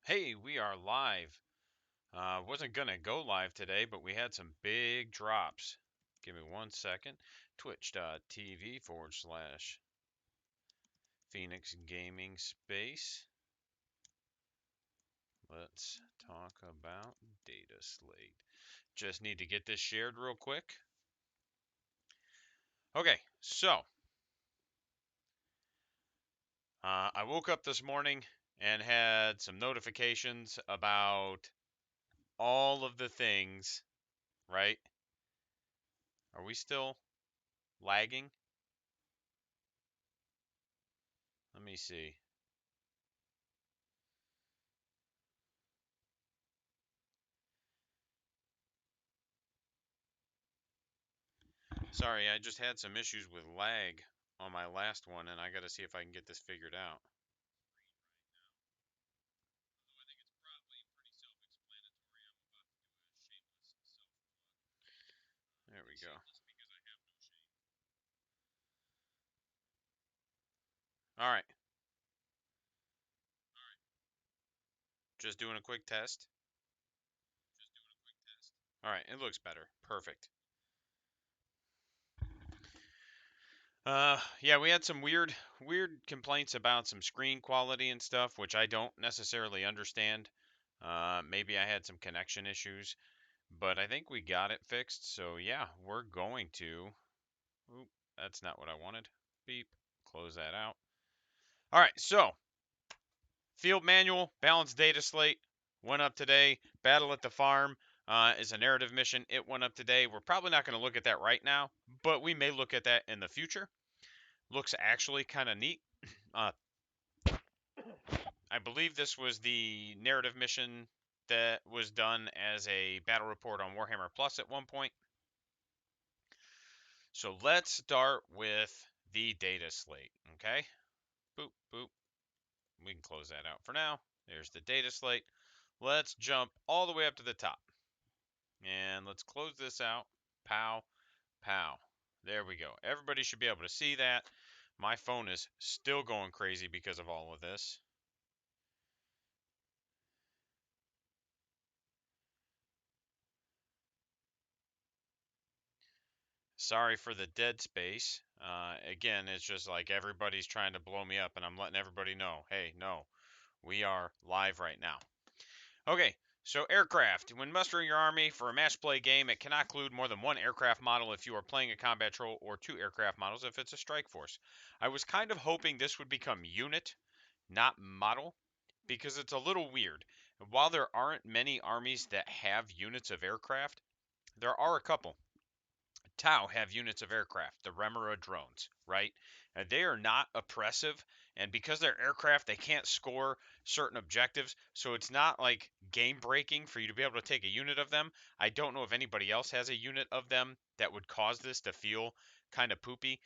Hey, we are live. Wasn't gonna go live today, but we had some big drops. Give me 1 second. Twitch.tv/Phoenix Gaming Space. Let's talk about Dataslate. Just need to get this shared real quick. Okay, so I woke up this morning and had some notifications about all of the things, right? Are we still lagging? Let me see. Sorry, I just had some issues with lag on my last one, and I got to see if I can get this figured out. There we go. All right, just doing a quick test. All right, it looks better. Perfect. Yeah, we had some weird complaints about some screen quality and stuff, which I don't necessarily understand. Maybe I had some connection issues, but I think we got it fixed. So yeah, we're going to. Oop, that's not what I wanted. Beep. Close that out. All right, so Field Manual, Balanced Data Slate went up today. Battle at the Farm is a narrative mission. It went up today. We're probably not going to look at that right now, but we may look at that in the future. Looks actually kind of neat. Uh, I believe this was the narrative mission that was done as a battle report on Warhammer Plus at one point. So let's start with the data slate, okay? Boop, boop. We can close that out for now. There's the data slate. Let's jump all the way up to the top. And let's close this out. Pow, pow. There we go. Everybody should be able to see that. My phone is still going crazy because of all of this. Sorry for the dead space. Again, it's just like everybody's trying to blow me up, and I'm letting everybody know, hey, no, we are live right now. Okay, so aircraft. When mustering your army for a match play game, it cannot include more than one aircraft model if you are playing a combat troll, or two aircraft models if it's a strike force. I was kind of hoping this would become unit, not model, because it's a little weird. While there aren't many armies that have units of aircraft, there are a couple. Tau have units of aircraft, the Remora drones, right? And they are not oppressive, and because they're aircraft, they can't score certain objectives, so it's not like game breaking for you to be able to take a unit of them. I don't know if anybody else has a unit of them that would cause this to feel kind of poopy.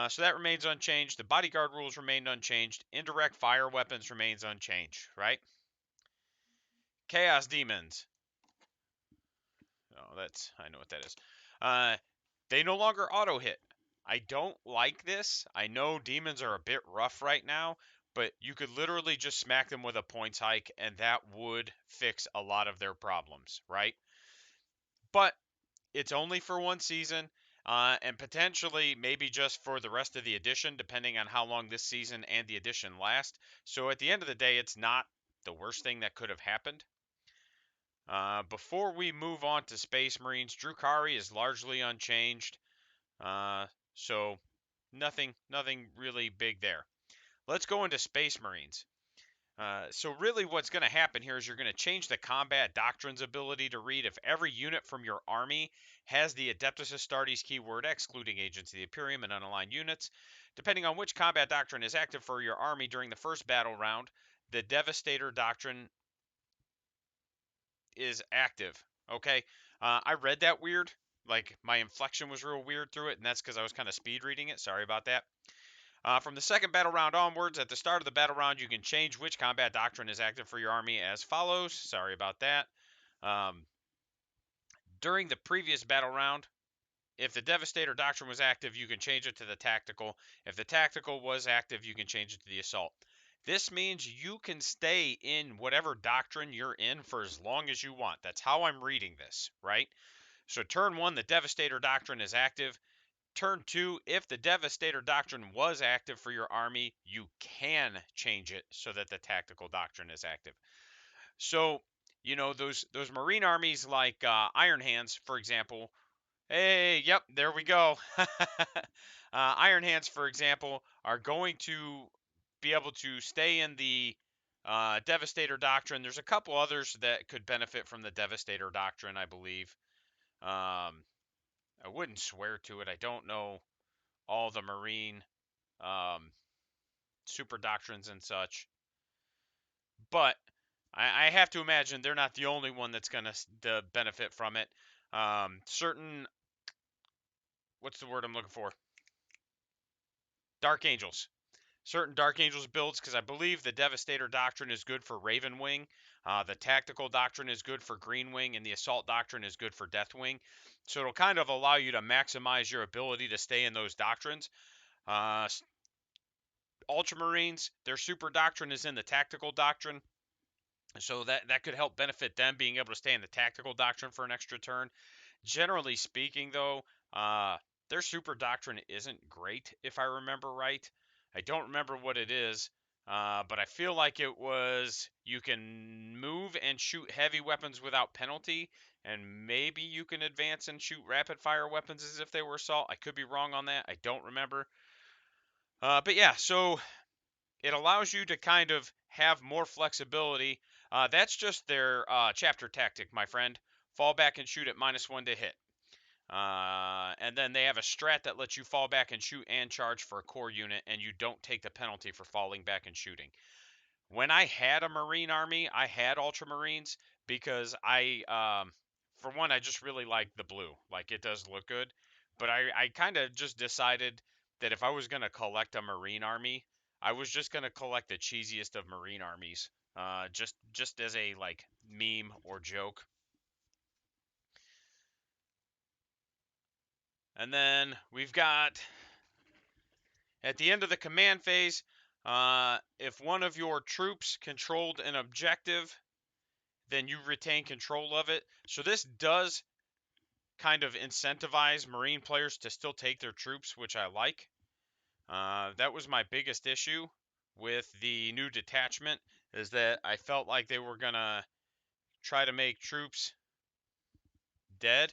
So that remains unchanged. The bodyguard rules remain unchanged. Indirect fire weapons remains unchanged, right? Chaos demons. Oh, I know what that is. Uh, they no longer auto hit. I don't like this. I know demons are a bit rough right now, but you could literally just smack them with a points hike, and that would fix a lot of their problems, right? But it's only for one season, and potentially maybe just for the rest of the edition, depending on how long this season and the edition last. So at the end of the day, it's not the worst thing that could have happened. Before we move on to Space Marines, Drukari is largely unchanged, so nothing really big there. Let's go into Space Marines. So really what's going to happen here is you're going to change the combat doctrines ability to read if every unit from your army has the Adeptus Astartes keyword, excluding Agents of the Imperium and unaligned units. Depending on which combat doctrine is active for your army during the first battle round, the Devastator doctrine is active. Okay, I read that weird. Like my inflection was real weird through it, and that's because I was kind of speed reading it. Sorry about that. From the second battle round onwards, at the start of the battle round, you can change which combat doctrine is active for your army as follows. Sorry about that. Um, During the previous battle round, if the Devastator doctrine was active, you can change it to the tactical. If the tactical was active, you can change it to the assault. This means you can stay in whatever doctrine you're in for as long as you want. That's how I'm reading this, right? So turn 1, the Devastator Doctrine is active. Turn 2, if the Devastator Doctrine was active for your army, you can change it so that the Tactical Doctrine is active. So, those Marine armies like Iron Hands, for example. Hey, yep, there we go. Iron Hands, for example, are going to be able to stay in the Devastator Doctrine. There's a couple others that could benefit from the Devastator Doctrine, I believe. I wouldn't swear to it. I don't know all the Marine um, super doctrines and such, but I have to imagine they're not the only one that's going to benefit from it. Certain, what's the word I'm looking for? Dark Angels. Certain Dark Angels builds, because I believe the Devastator Doctrine is good for Raven Wing, the Tactical Doctrine is good for Green Wing, and the Assault Doctrine is good for Death Wing. So it'll kind of allow you to maximize your ability to stay in those doctrines. Uh, Ultramarines, their Super Doctrine is in the Tactical Doctrine. So that could help benefit them being able to stay in the Tactical Doctrine for an extra turn. Generally speaking, though, their Super Doctrine isn't great, if I remember right. I don't remember what it is, but I feel like it was you can move and shoot heavy weapons without penalty, and maybe you can advance and shoot rapid fire weapons as if they were assault. I could be wrong on that. I don't remember. But yeah, so it allows you to kind of have more flexibility. That's just their chapter tactic, my friend. Fall back and shoot at -1 to hit. And then they have a strat that lets you fall back and shoot and charge for a core unit, and you don't take the penalty for falling back and shooting. When I had a Marine army, I had Ultramarines because for one, I just really like the blue. Like, it does look good. But I kind of just decided that if I was going to collect a Marine army, I was just going to collect the cheesiest of Marine armies. Just as a, like, meme or joke. And then we've got at the end of the command phase, if one of your troops controlled an objective, then you retain control of it. So this does kind of incentivize Marine players to still take their troops, which I like. That was my biggest issue with the new detachment, is that I felt like they were going to try to make troops dead.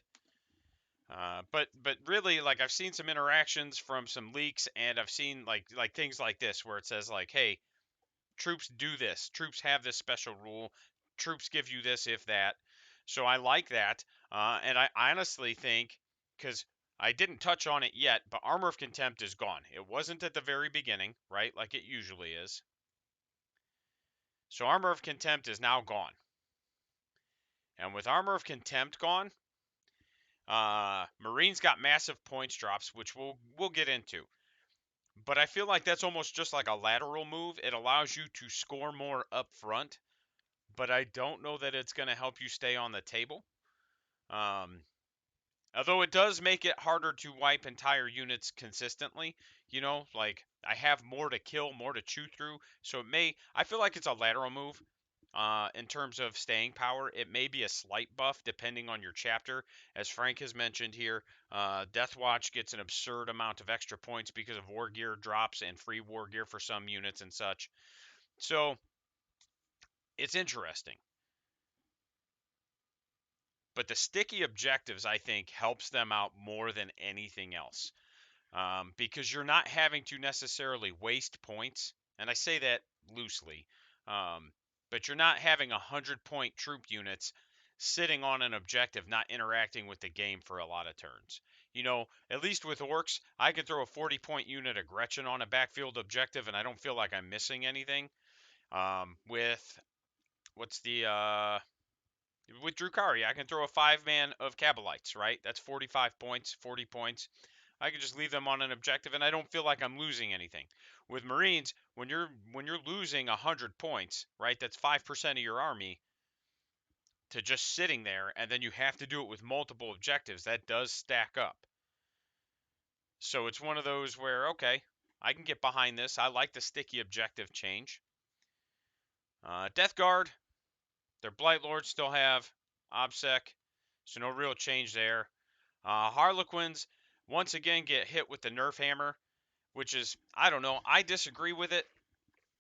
But really, like, I've seen some interactions from some leaks, and I've seen like things like this where it says like, hey, troops do this. Troops have this special rule. Troops give you this if that. So I like that. And I honestly think, because I didn't touch on it yet, but Armor of Contempt is gone. It wasn't at the very beginning, right? Like it usually is. So Armor of Contempt is now gone. And with Armor of Contempt gone, Marines got massive points drops, which we'll get into. But I feel like that's almost just like a lateral move. It allows you to score more up front, but I don't know that it's going to help you stay on the table. Although it does make it harder to wipe entire units consistently. Like, I have more to kill, more to chew through. So I feel like it's a lateral move. In terms of staying power, it may be a slight buff depending on your chapter. As Frank has mentioned here, Death Watch gets an absurd amount of extra points because of war gear drops and free war gear for some units and such. So it's interesting. But the sticky objectives, I think, helps them out more than anything else, because you're not having to necessarily waste points, and I say that loosely, but you're not having 100-point troop units sitting on an objective, not interacting with the game for a lot of turns. At least with orcs, I could throw a 40-point unit of Gretchen on a backfield objective, and I don't feel like I'm missing anything. With what's the with Drukhari, I can throw a 5-man of Kabalites, right? That's 45 points, 40 points. I can just leave them on an objective, and I don't feel like I'm losing anything. With Marines, when you're losing 100 points, right? That's 5% of your army to just sitting there, and then you have to do it with multiple objectives. That does stack up. So it's one of those where, okay, I can get behind this. I like the sticky objective change. Death Guard, their Blight Lords still have OBSEC, so no real change there. Harlequins, once again, get hit with the Nerf hammer, which is, I don't know, I disagree with it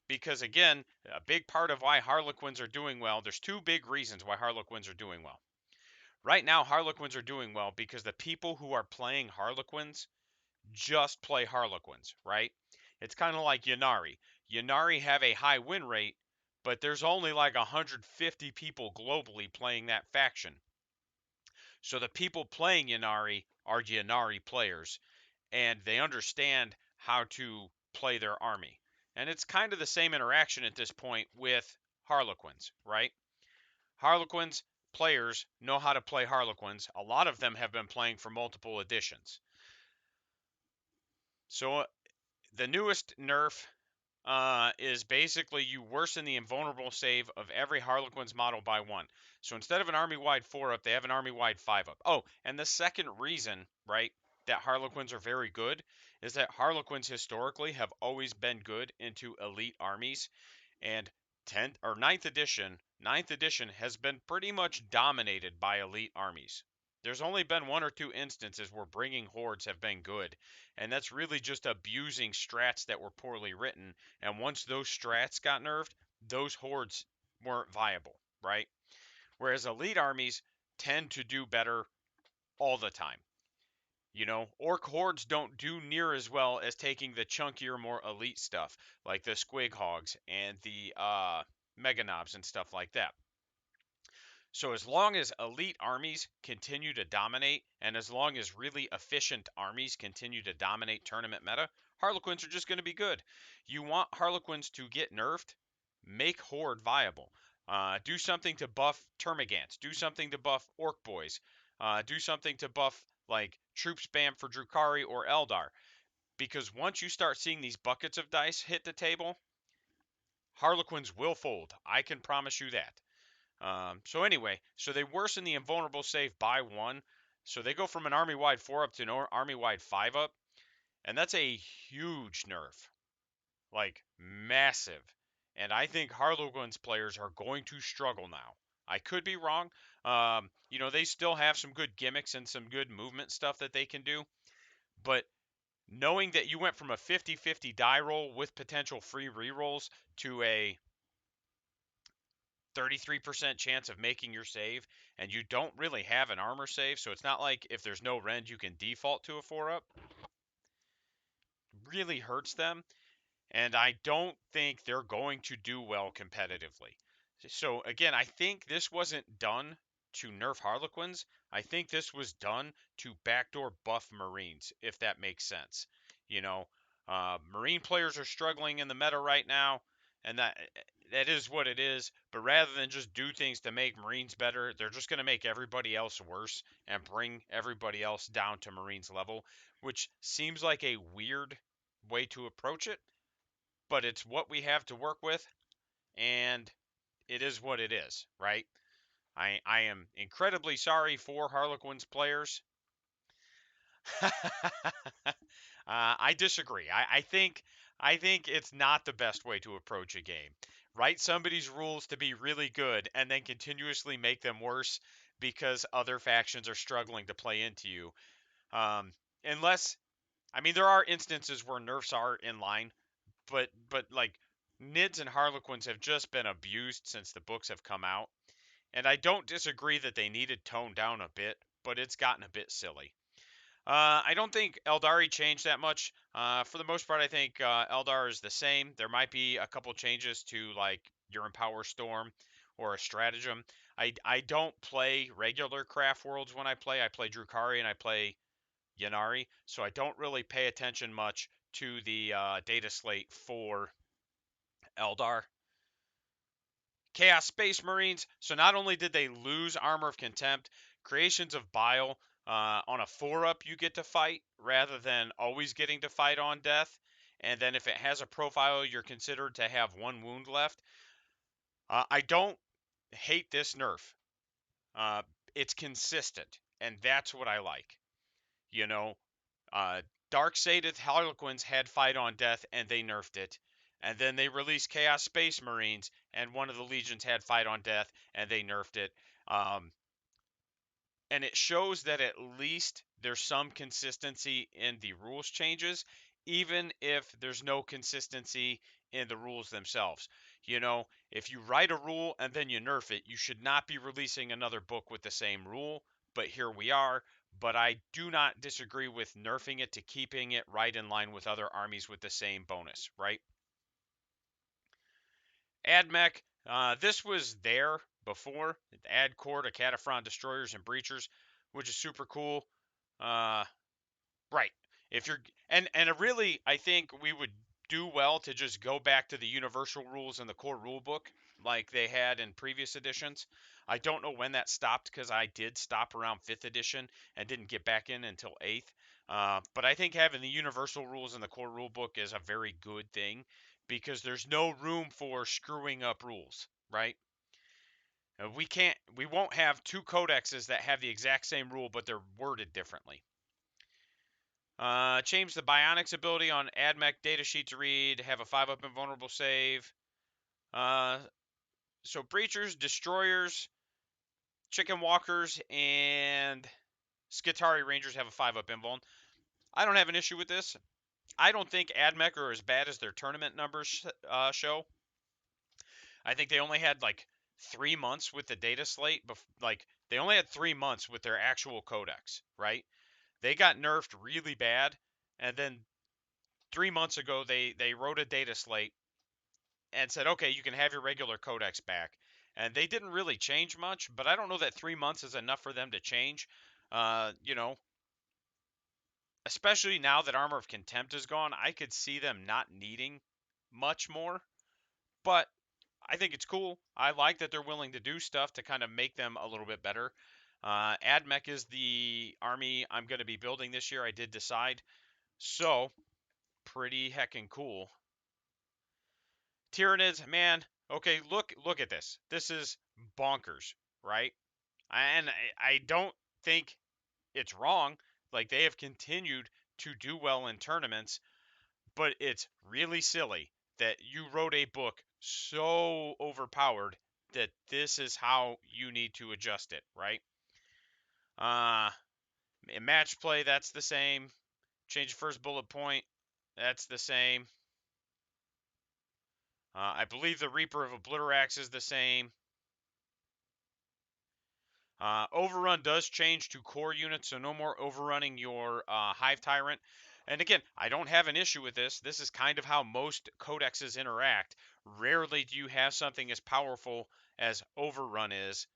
because, again, a big part of why Harlequins are doing well, there's two big reasons why Harlequins are doing well. Right now, Harlequins are doing well because the people who are playing Harlequins just play Harlequins, right? It's kind of like Yanari. Yanari have a high win rate, but there's only like 150 people globally playing that faction. So the people playing Yanari are Yanari players, and they understand how to play their army. And it's kind of the same interaction at this point with Harlequins, right? Harlequins players know how to play Harlequins. A lot of them have been playing for multiple editions. So the newest nerf is basically you worsen the invulnerable save of every Harlequin's model by 1. So instead of an army-wide 4-up, they have an army-wide 5-up. Oh, and the second reason, right, that Harlequins are very good is that Harlequins historically have always been good into elite armies, and 10th or ninth edition has been pretty much dominated by elite armies. There's only been one or two instances where bringing hordes have been good, and that's really just abusing strats that were poorly written. And once those strats got nerfed, those hordes weren't viable, right? Whereas elite armies tend to do better all the time. You know, orc hordes don't do near as well as taking the chunkier, more elite stuff, like the squig hogs and the meganobs and stuff like that. So as long as elite armies continue to dominate, and as long as really efficient armies continue to dominate tournament meta, Harlequins are just going to be good. You want Harlequins to get nerfed, make Horde viable. Do something to buff Termagants. Do something to buff Orc Boys. Do something to buff like troop spam for Drukhari or Eldar. Because once you start seeing these buckets of dice hit the table, Harlequins will fold. I can promise you that. So anyway, so they worsen the invulnerable save by 1. So they go from an army-wide 4-up to an army-wide 5-up. And that's a huge nerf. Like, massive. And I think Harlequins players are going to struggle now. I could be wrong. You know, they still have some good gimmicks and some good movement stuff that they can do. But knowing that you went from a 50-50 die roll with potential free rerolls to a 33% chance of making your save, and you don't really have an armor save, so it's not like if there's no rend you can default to a 4-up, really hurts them, and I don't think they're going to do well competitively. So again, I think this wasn't done to nerf Harlequins. I think this was done to backdoor buff Marines, if that makes sense. You know, Marine players are struggling in the meta right now, and that is what it is. But rather than just do things to make Marines better, they're just going to make everybody else worse and bring everybody else down to Marines level, which seems like a weird way to approach it, but it's what we have to work with, and it is what it is, right? I am incredibly sorry for Harlequins players. I disagree. I think it's not the best way to approach a game. Write somebody's rules to be really good and then continuously make them worse because other factions are struggling to play into you. Um, unless, I mean, there are instances where nerfs are in line, but like Nids and Harlequins have just been abused since the books have come out. And I don't disagree that they needed toned down a bit, but it's gotten a bit silly. I don't think Eldari changed that much. For the most part, I think Eldar is the same. There might be a couple changes to like your Empower Storm or a stratagem. I don't play regular craft worlds when I play. I play Drukhari and I play Yanari, so I don't really pay attention much to the data slate for Eldar. Chaos Space Marines. So not only did they lose Armor of Contempt, Creations of Bile on a 4-up you get to fight rather than always getting to fight on death. And then if it has a profile, you're considered to have 1 wound left. I don't hate this nerf. Uh, it's consistent, and that's what I like. You know, Dark Sadith Harlequins had fight on death, and they nerfed it. And then they released Chaos Space Marines, and one of the legions had Fight on Death, and they nerfed it. And it shows that at least there's some consistency in the rules changes, even if there's no consistency in the rules themselves. If you write a rule and then you nerf it, you should not be releasing another book with the same rule. But here we are. But I do not disagree with nerfing it to keeping it right in line with other armies with the same bonus, right? AdMech, this was there before. Add core to Cataphren destroyers and breachers, which is super cool. Uh, right. If you're and really, I think we would do well to just go back to the universal rules in the core rulebook like they had in previous editions. I don't know when that stopped because I did stop around 5th edition and didn't get back in until 8th. But I think having the universal rules in the core rulebook is a very good thing because there's no room for screwing up rules, right? We won't have two codexes that have the exact same rule but they're worded differently. Change the bionics ability on AdMech datasheet to read, have a 5-up invulnerable save. So breachers, destroyers, chicken walkers, and Skitari Rangers have a 5-up invuln. I don't have an issue with this. I don't think AdMech are as bad as their tournament numbers show. I think they only had like 3 months with the data slate. Like they only had 3 months with their actual codex, right? They got nerfed really bad, and then 3 months ago they wrote a data slate and said, okay, you can have your regular codex back. And they didn't really change much, but I don't know that 3 months is enough for them to change. Uh, you know, Especially now that Armor of Contempt is gone, I could see them not needing much more. But I think it's cool. I like that they're willing to do stuff to kind of make them a little bit better. AdMech is the army I'm going to be building this year. I did decide. So, pretty heckin' cool. Tyranids, man. Okay, look at this. This is bonkers, right? And I don't think it's wrong. Like they have continued to do well in tournaments, but it's really silly that you wrote a book so overpowered that this is how you need to adjust it, right? In match play, that's the same. Change the first bullet point, that's the same. I believe the Reaper of Obliterax is the same. Overrun does change to core units, so no more overrunning your Hive Tyrant. And again, I don't have an issue with this. This is kind of how most codexes interact. Rarely do you have something as powerful as Overrun is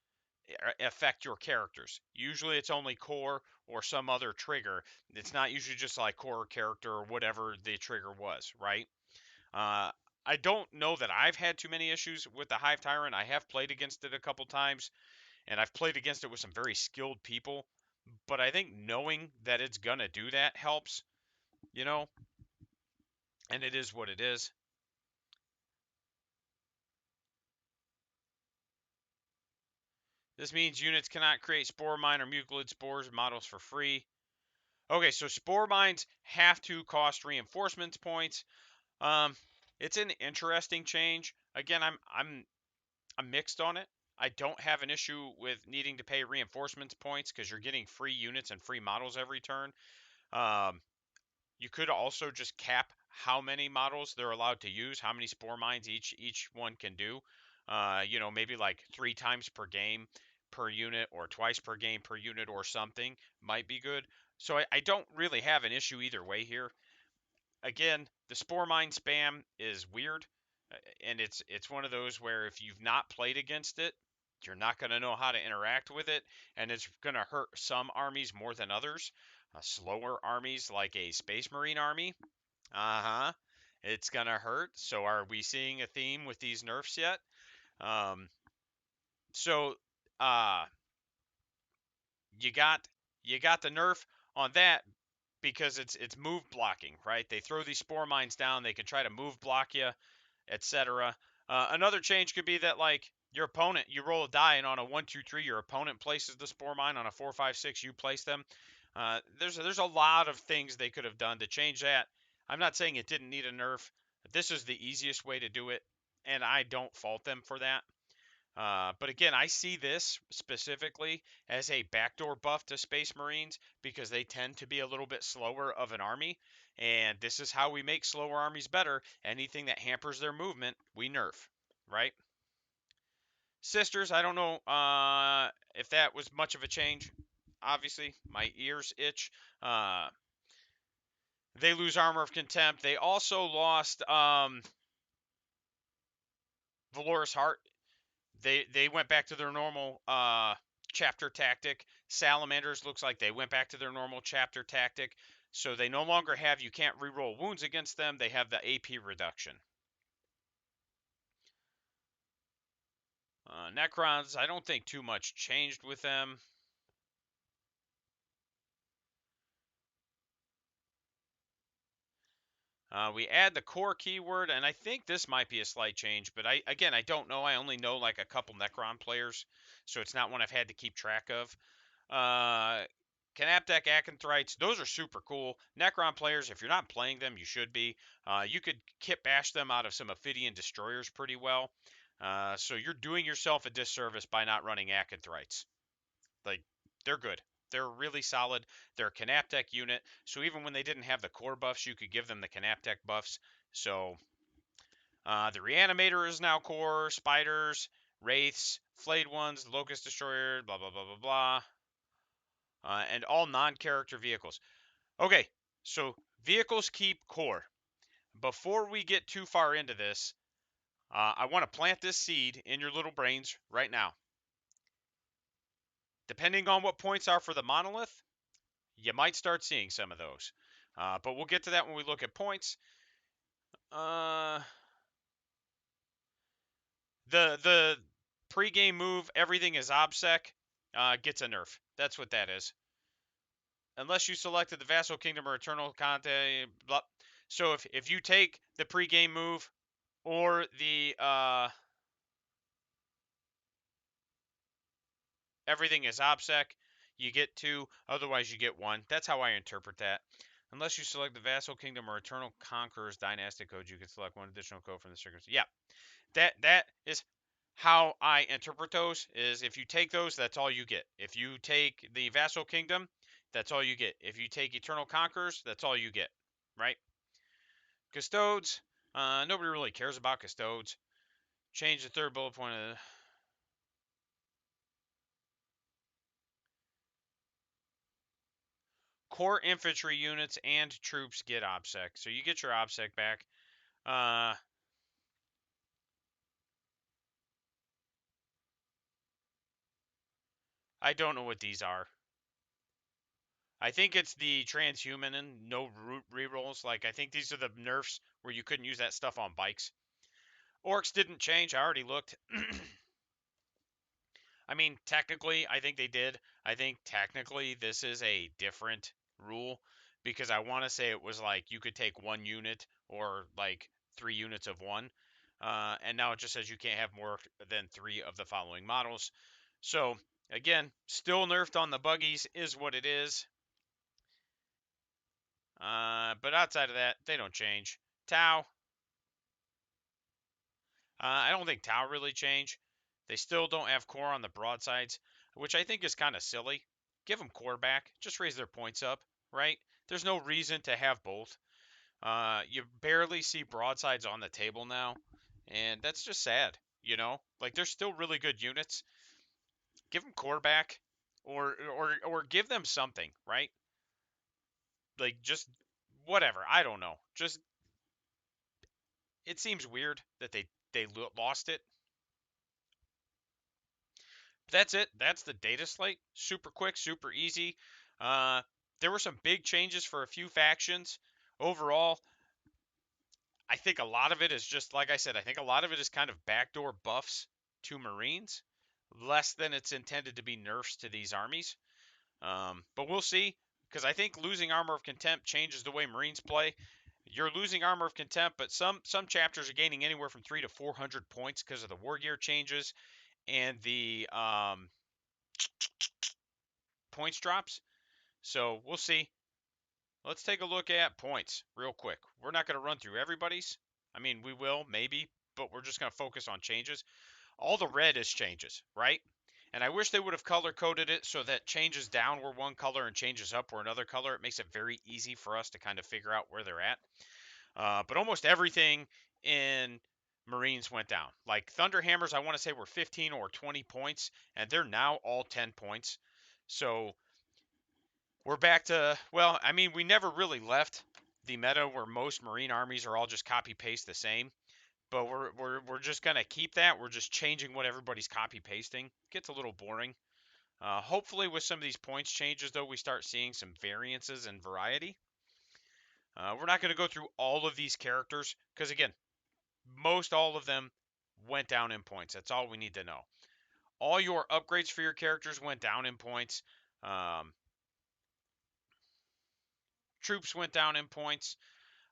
affect your characters. Usually it's only core or some other trigger. It's not usually just like core character or whatever the trigger was, right? Uh, I don't know that I've had too many issues with the Hive Tyrant. I have played against it a couple times and I've played against it with some very skilled people. But I think knowing that it's gonna do that helps, you know, and it is what it is. This means units cannot create spore mine or mucilid spores models for free. Okay, so spore mines have to cost reinforcements points. Um, it's an interesting change. Again, I'm mixed on it. I don't have an issue with needing to pay reinforcements points because you're getting free units and free models every turn. Um, You could also just cap how many models they're allowed to use, how many spore mines each one can do. Maybe like 3 times per game per unit or twice per game per unit or something might be good. So I don't really have an issue either way here. Again, the spore mine spam is weird, and it's one of those where if you've not played against it, you're not going to know how to interact with it, and it's going to hurt some armies more than others. Slower armies like a Space Marine army, it's going to hurt. So are we seeing a theme with these nerfs yet? Um, so uh, you got you got the nerf on that because it's move blocking, right? They throw these spore mines down, they can try to move block you, etc. Another change could be that like your opponent, you roll a die, and on a 1, 2, 3, your opponent places the spore mine. On a 4, 5, 6, you place them. There's a lot of things they could have done to change that. I'm not saying it didn't need a nerf. This is the easiest way to do it, and I don't fault them for that. But again, I see this specifically as a backdoor buff to Space Marines because they tend to be a little bit slower of an army, and this is how we make slower armies better. Anything that hampers their movement, we nerf, right? Sisters, I don't know if that was much of a change. Obviously, my ears itch. They lose Armor of Contempt. They also lost Valorous Heart. They went back to their normal chapter tactic. Salamanders looks like they went back to their normal chapter tactic. So they no longer have, you can't reroll wounds against them. They have the AP reduction. Necrons, I don't think too much changed with them. We add the core keyword, and I think this might be a slight change, but I don't know. I only know like a couple Necron players, so it's not one I've had to keep track of. Canaptech Acanthrites, those are super cool. Necron players, if you're not playing them, you should be. You could kit bash them out of some Ophidian destroyers pretty well. So you're doing yourself a disservice by not running Acanthrites. Like, they're good. They're really solid. They're a Canaptech unit, so even when they didn't have the core buffs, you could give them the Canaptech buffs. So the Reanimator is now core, Spiders, Wraiths, Flayed Ones, Locust Destroyer, blah, blah, blah, blah, blah. And all non-character vehicles. Okay, so vehicles keep core. Before we get too far into this, I want to plant this seed in your little brains right now. Depending on what points are for the monolith, you might start seeing some of those. But we'll get to that when we look at points. The pre-game move, everything is OBSEC, gets a nerf. That's what that is. Unless you selected the Vassal Kingdom or Eternal Conte. Blah. So if you take the pre-game move or the everything is OBSEC, you get 2. Otherwise, you get 1. That's how I interpret that. Unless you select the Vassal Kingdom or Eternal Conqueror's Dynastic Code, you can select 1 additional code from the circumstance. Yeah, that is how I interpret those. Is if you take those, that's all you get. If you take the Vassal Kingdom, that's all you get. If you take Eternal Conquerors, that's all you get. Right? Custodes. Nobody really cares about Custodes. Change the third bullet point of core infantry units and troops get OBSEC. So you get your OBSEC back. I don't know what these are. I think it's the transhuman and no rerolls. Like, I think these are the nerfs where you couldn't use that stuff on bikes. Orcs didn't change. I already looked. I mean, technically, I think they did. I think technically this is a different rule because I want to say it was like you could take 1 unit or like 3 units of one. And now it just says you can't have more than 3 of the following models. So, again, still nerfed on the buggies is what it is. But outside of that, they don't change. Tau. I don't think Tau really change. They still don't have core on the broadsides, which I think is kind of silly. Give them core back. Just raise their points up, right? There's no reason to have both. You barely see broadsides on the table now, and that's just sad. Like they're still really good units. Give them core back, or give them something, right? Like just whatever. I don't know. Just it seems weird that they lost it. That's it. That's the data slate. Super quick, super easy. Uh, there were some big changes for a few factions. Overall, I think a lot of it is just like I said. I think a lot of it is kind of backdoor buffs to Marines, less than it's intended to be nerfs to these armies. But we'll see, because I think losing Armor of Contempt changes the way Marines play. You're losing Armor of Contempt, but some chapters are gaining anywhere from 300 to 400 points because of the war gear changes and the points drops. So we'll see. Let's take a look at points real quick. We're not going to run through everybody's. I mean, we will, maybe, but we're just going to focus on changes. All the red is changes, right? And I wish they would have color coded it so that changes down were one color and changes up were another color. It makes it very easy for us to kind of figure out where they're at. But almost everything in Marines went down. Like Thunderhammers, I want to say were 15 or 20 points, and they're now all 10 points. So we're back to, well, I mean, we never really left the meta where most Marine armies are all just copy paste the same. But we're just gonna keep that. We're just changing what everybody's copy pasting. Gets a little boring. Hopefully, with some of these points changes, though, we start seeing some variances and variety. We're not going to go through all of these characters because, again, most all of them went down in points. That's all we need to know. All your upgrades for your characters went down in points. Um, Troops went down in points.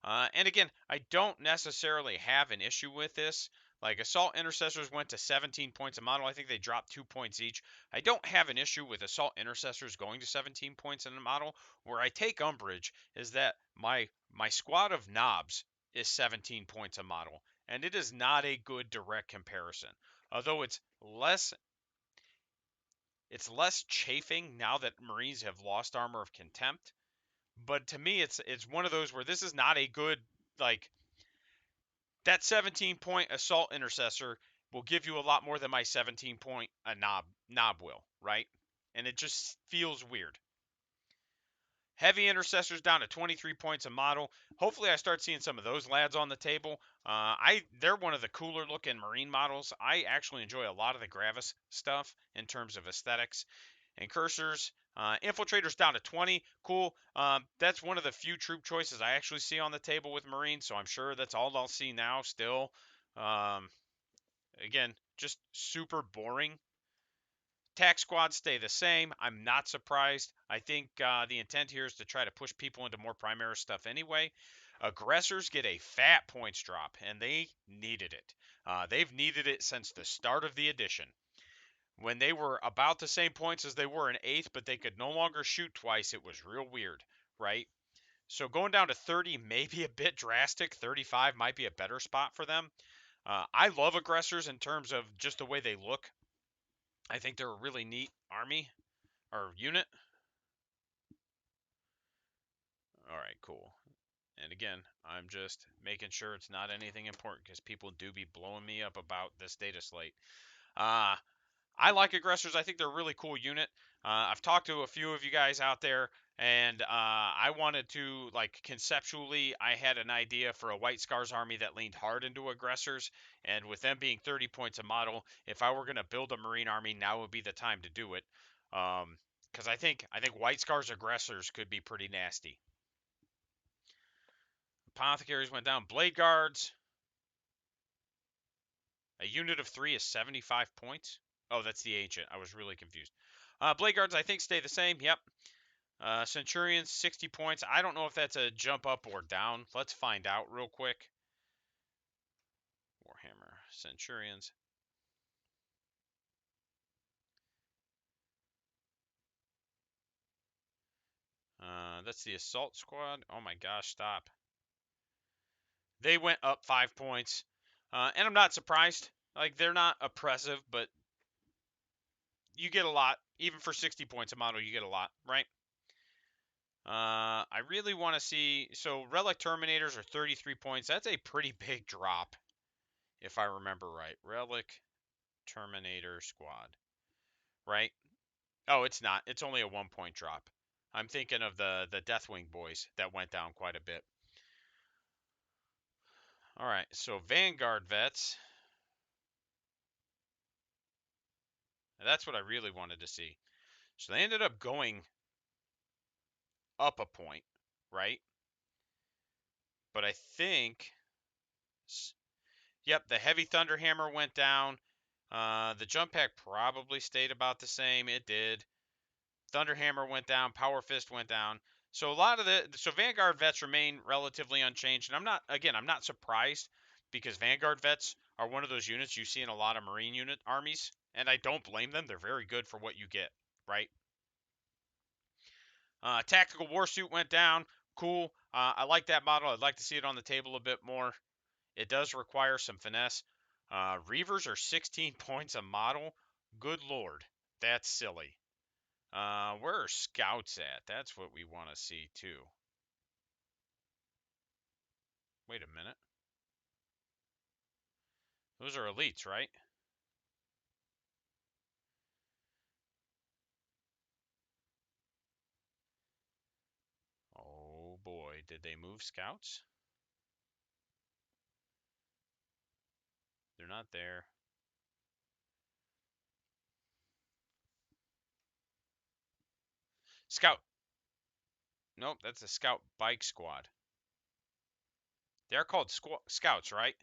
And again, I don't necessarily have an issue with this. Like Assault Intercessors went to 17 points a model. I think they dropped 2 points each. I don't have an issue with Assault Intercessors going to 17 points in a model. Where I take umbrage is that my squad of knobs is 17 points a model, and it is not a good direct comparison. Although it's less chafing now that Marines have lost Armor of Contempt. But to me, it's one of those where this is not a good, like, that 17 point assault intercessor will give you a lot more than my 17 point a knob will, right? And it just feels weird. Heavy intercessors down to 23 points a model. Hopefully, I start seeing some of those lads on the table. They're one of the cooler looking Marine models. I actually enjoy a lot of the Gravis stuff in terms of aesthetics. And cursors, infiltrators down to 20. Cool. That's one of the few troop choices I actually see on the table with Marines, so I'm sure that's all I'll see now still. Um, Again, just super boring. Tac squads stay the same. I'm not surprised. I think the intent here is to try to push people into more Primaris stuff anyway. Aggressors get a fat points drop, and they needed it. They've needed it since the start of the edition, when they were about the same points as they were in 8th, but they could no longer shoot twice. It was real weird, right? So going down to 30 may be a bit drastic. 35 might be a better spot for them. I love aggressors in terms of just the way they look. I think they're a really neat army or unit. All right, cool. And again, I'm just making sure it's not anything important because people do be blowing me up about this data slate. Uh, I like aggressors. I think they're a really cool unit. I've talked to a few of you guys out there, and I wanted to, like, conceptually, I had an idea for a White Scars army that leaned hard into aggressors, and with them being 30 points a model, if I were going to build a Marine army, now would be the time to do it. Because I think White Scars aggressors could be pretty nasty. Apothecaries went down. Blade Guards. A unit of 3 is 75 points. Oh, that's the ancient. I was really confused. Blade Guards, I think, stay the same. Yep. Centurions, 60 points. I don't know if that's a jump up or down. Let's find out real quick. Warhammer Centurions. That's the Assault Squad. Oh my gosh, stop. They went up 5 points. And I'm not surprised. Like, they're not oppressive, but you get a lot. Even for 60 points a model, you get a lot, right? I really want to see. So Relic Terminators are 33 points. That's a pretty big drop, if I remember right. Relic Terminator Squad, right? Oh, it's not. It's only a 1 point drop. I'm thinking of the Deathwing boys that went down quite a bit. All right, so Vanguard vets. That's what I really wanted to see. So they ended up going up a point, right? But I think, yep, the Heavy Thunderhammer went down. The Jump Pack probably stayed about the same. It did. Thunderhammer went down. Power Fist went down. So a lot of so Vanguard vets remain relatively unchanged, and I'm not surprised because Vanguard vets are one of those units you see in a lot of Marine unit armies, and I don't blame them. They're very good for what you get, right? Tactical Warsuit went down. Cool. I like that model. I'd like to see it on the table a bit more. It does require some finesse. Reavers are 16 points a model. Good lord, that's silly. Where are scouts at? That's what we want to see too. Wait a minute. Those are elites, right? Oh boy, did they move scouts? They're not there. Scout. Nope, that's a scout bike squad. They're called scouts, right?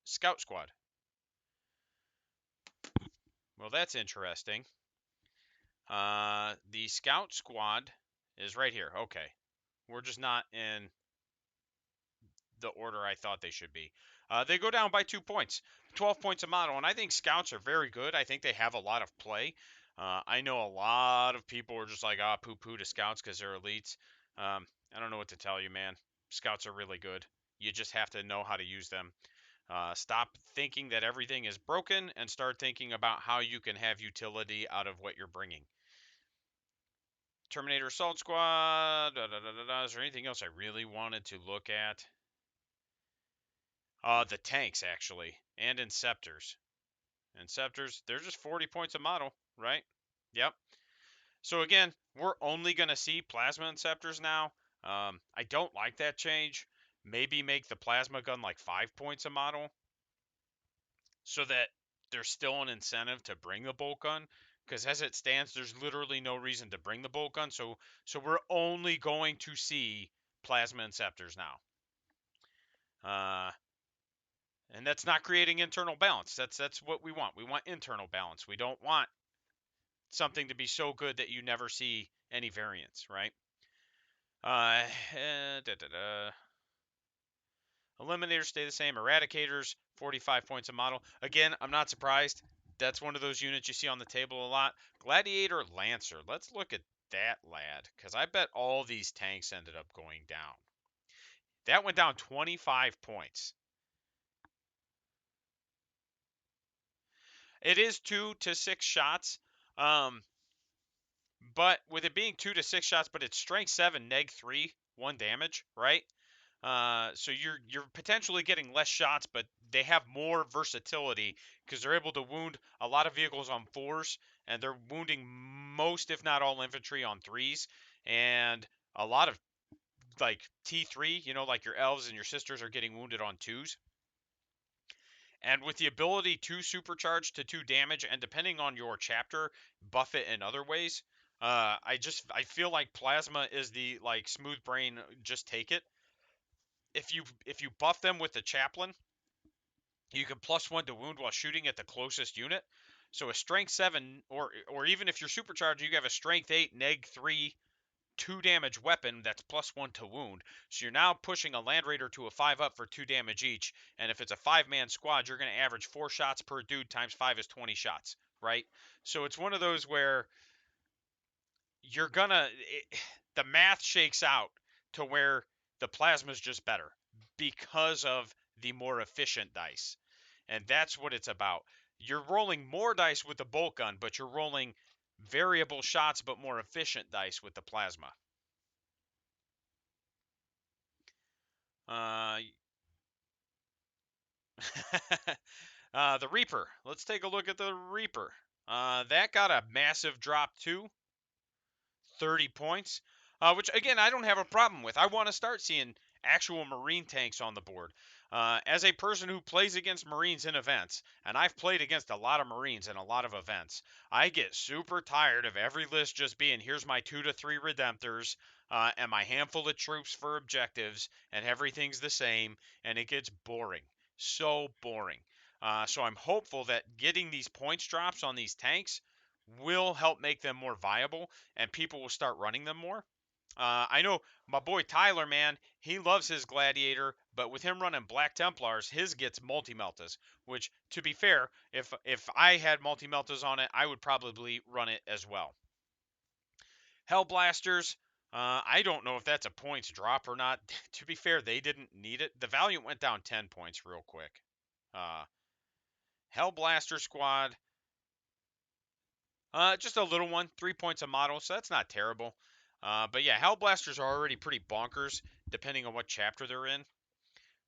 Scout squad. Well, that's interesting. The scout squad is right here. Okay. We're just not in the order I thought they should be. They go down by 2 points, 12 points a model, and I think scouts are very good. I think they have a lot of play. I know a lot of people are just like, poo poo to scouts because they're elites. I don't know what to tell you, man. Scouts are really good. You just have to know how to use them. Stop thinking that everything is broken and start thinking about how you can have utility out of what you're bringing. Terminator Assault Squad. Is there anything else I really wanted to look at? The tanks, actually, and Inceptors. Inceptors, they're just 40 points a model, right? Yep. So again, we're only going to see Plasma Inceptors now. I don't like that change. Maybe make the Plasma gun like 5 points a model so that there's still an incentive to bring the bolt gun. Because as it stands, there's literally no reason to bring the bolt gun. So we're only going to see Plasma Inceptors now. And that's not creating internal balance. That's what we want. We want internal balance. We don't want something to be so good that you never see any variance, right? Uh, Eliminators stay the same. Eradicators, 45 points a model. Again, I'm not surprised. That's one of those units you see on the table a lot. Gladiator Lancer. Let's look at that lad, because I bet all these tanks ended up going down. That went down 25 points. It is 2 to 6 shots. But with it being 2 to 6 shots, but it's strength 7, neg 3, 1 damage, right? So you're potentially getting less shots, but they have more versatility because they're able to wound a lot of vehicles on 4s, and they're wounding most, if not all, infantry on 3s, and a lot of like T3, like your elves and your sisters are getting wounded on 2s. And with the ability to supercharge to 2 damage, and depending on your chapter, buff it in other ways. I feel like plasma is the like smooth brain. Just take it. If you buff them with the chaplain, you can +1 to wound while shooting at the closest unit. So a strength 7, or even if you're supercharged, you have a strength 8, neg 3, 2 damage weapon that's +1 to wound. So you're now pushing a Land Raider to a 5 up for 2 damage each. And if it's a 5-man squad, you're going to average 4 shots per dude times 5 is 20 shots, right? So it's one of those where you're going to, the math shakes out to where the plasma's just better because of the more efficient dice. And that's what it's about. You're rolling more dice with the bolt gun, but you're rolling variable shots but more efficient dice with the plasma. Uh, the Reaper. Let's take a look at the Reaper. That got a massive drop too, 30 points, which again I don't have a problem with. I want to start seeing actual Marine tanks on the board. As a person who plays against Marines in events, and I've played against a lot of Marines in a lot of events, I get super tired of every list just being here's my 2 to 3 Redemptors and my handful of troops for objectives, and everything's the same, and it gets boring. So boring. So I'm hopeful that getting these points drops on these tanks will help make them more viable and people will start running them more. I know my boy Tyler, man, he loves his Gladiator, but with him running Black Templars, his gets multi-meltas, which, to be fair, if I had multi-meltas on it, I would probably run it as well. Hellblasters, I don't know if that's a points drop or not. To be fair, they didn't need it. The Valiant went down 10 points real quick. Uh, Hellblaster Squad, just a little one, 3 points a model, so that's not terrible. But yeah, Hellblasters are already pretty bonkers, depending on what chapter they're in.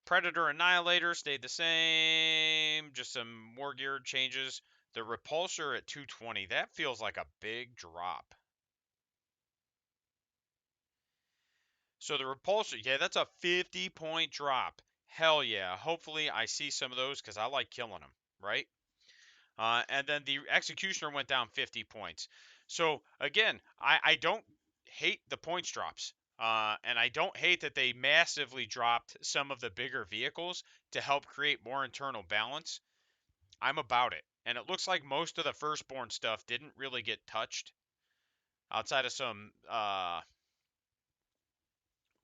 Predator Annihilator stayed the same, just some more gear changes. The Repulsor at 220, that feels like a big drop. So the Repulsor, yeah, that's a 50-point drop. Hell yeah. Hopefully I see some of those because I like killing them, right? And then the Executioner went down 50 points. So again, I don't hate the points drops. And I don't hate that they massively dropped some of the bigger vehicles to help create more internal balance. I'm about it. And it looks like most of the firstborn stuff didn't really get touched outside of some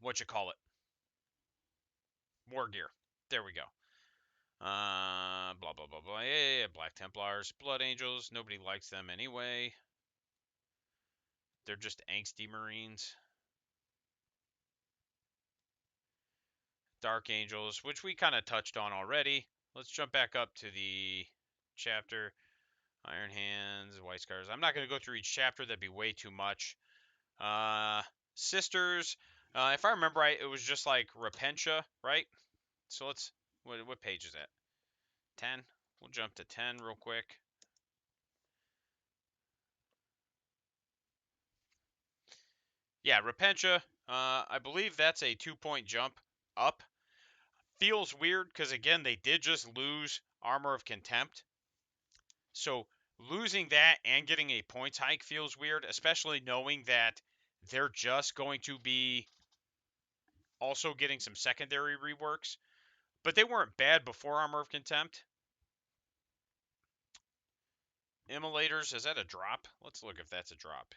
what you call it? War gear. There we go. Blah blah blah blah. Yeah, Black Templars, Blood Angels. Nobody likes them anyway. They're just angsty Marines. Dark Angels, which we kind of touched on already. Let's jump back up to the chapter. Iron Hands, White Scars. I'm not going to go through each chapter. That'd be way too much. Sisters. If I remember right, it was just like Repentia, right? So let's. What page is that? 10. We'll jump to 10 real quick. Yeah, Repentia. I believe that's a 2-point jump up. Feels weird because again they did just lose Armor of Contempt. So losing that and getting a points hike feels weird, especially knowing that they're just going to be also getting some secondary reworks. But they weren't bad before Armor of Contempt. Immolators, is that a drop? Let's look if that's a drop.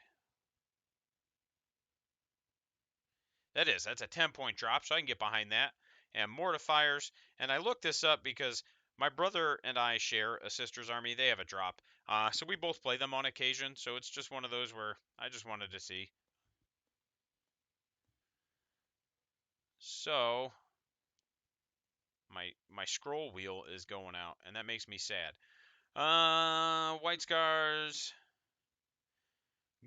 That is. That's a 10-point drop, so I can get behind that. And Mortifiers. And I looked this up because my brother and I share a sister's army. They have a drop. So we both play them on occasion. So it's just one of those where I just wanted to see. So my scroll wheel is going out, and that makes me sad. White Scars.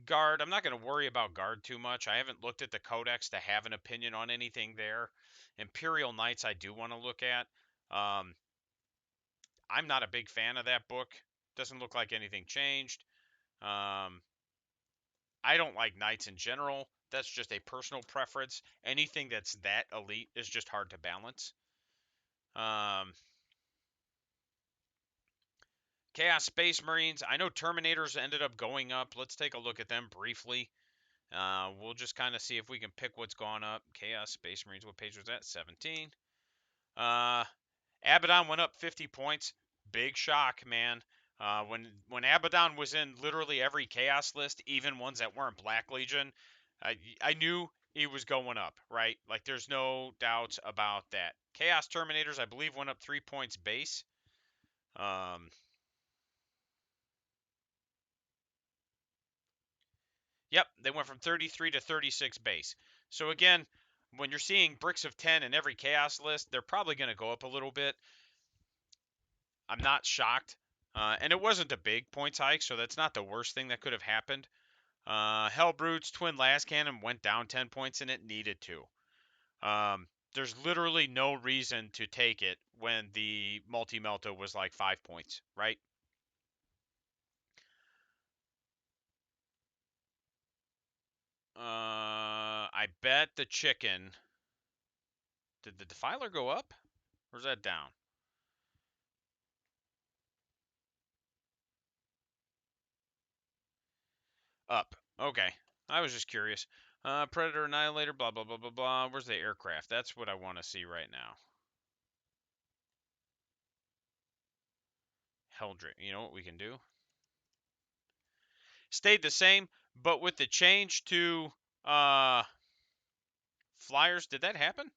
Guard, I'm not going to worry about Guard too much. I haven't looked at the Codex to have an opinion on anything there. Imperial Knights I do want to look at. I'm not a big fan of that book. Doesn't look like anything changed. I don't like Knights in general. That's just a personal preference. Anything that's that elite is just hard to balance. Chaos Space Marines. I know Terminators ended up going up. Let's take a look at them briefly. We'll just kind of see if we can pick what's gone up. Chaos Space Marines. What page was that? 17. Abaddon went up 50 points. Big shock, man. When Abaddon was in literally every Chaos list, even ones that weren't Black Legion, I knew he was going up, right? Like, there's no doubts about that. Chaos Terminators, I believe, went up 3 points base. Yep, they went from 33 to 36 base. So again, when you're seeing bricks of 10 in every Chaos list, they're probably going to go up a little bit. I'm not shocked. And it wasn't a big points hike, so that's not the worst thing that could have happened. Hellbrutes, Twin Last Cannon went down 10 points, and it needed to. There's literally no reason to take it when the multi-melta was like 5 points, right? I bet the chicken. Did the Defiler go up? Or is that down? Up. Okay. I was just curious. Predator Annihilator, blah, blah, blah, blah, blah. Where's the aircraft? That's what I want to see right now. Helldrick. You know what we can do? Stayed the same, but with the change to flyers, did that happen?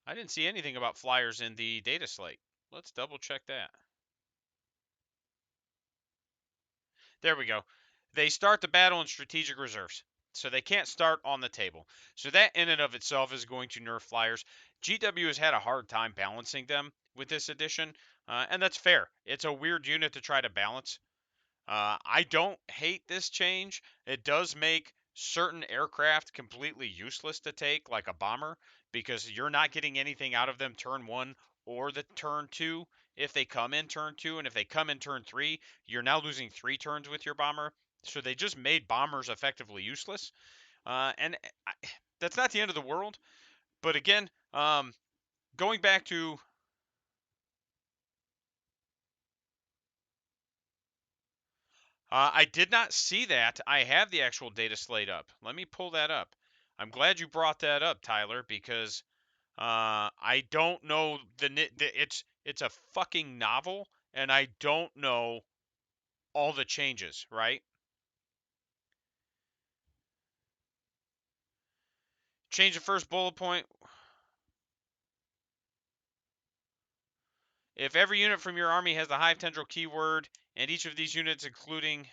I didn't see anything about flyers in the Dataslate. Let's double check that. There we go. They start the battle in strategic reserves. So they can't start on the table. So that in and of itself is going to nerf flyers. GW has had a hard time balancing them with this edition, and that's fair. It's a weird unit to try to balance. I don't hate this change. It does make certain aircraft completely useless to take, like a bomber, because you're not getting anything out of them turn 1 or the turn 2 if they come in turn 2. And if they come in turn 3, you're now losing 3 turns with your bomber. So they just made bombers effectively useless. And that's not the end of the world. But again, going back to I did not see that. I have the actual data slate up. Let me pull that up. I'm glad you brought that up, Tyler, because I don't know it's a fucking novel, and I don't know all the changes. Right? Change the first bullet point. If every unit from your army has the Hive Tendril keyword, and each of these units, including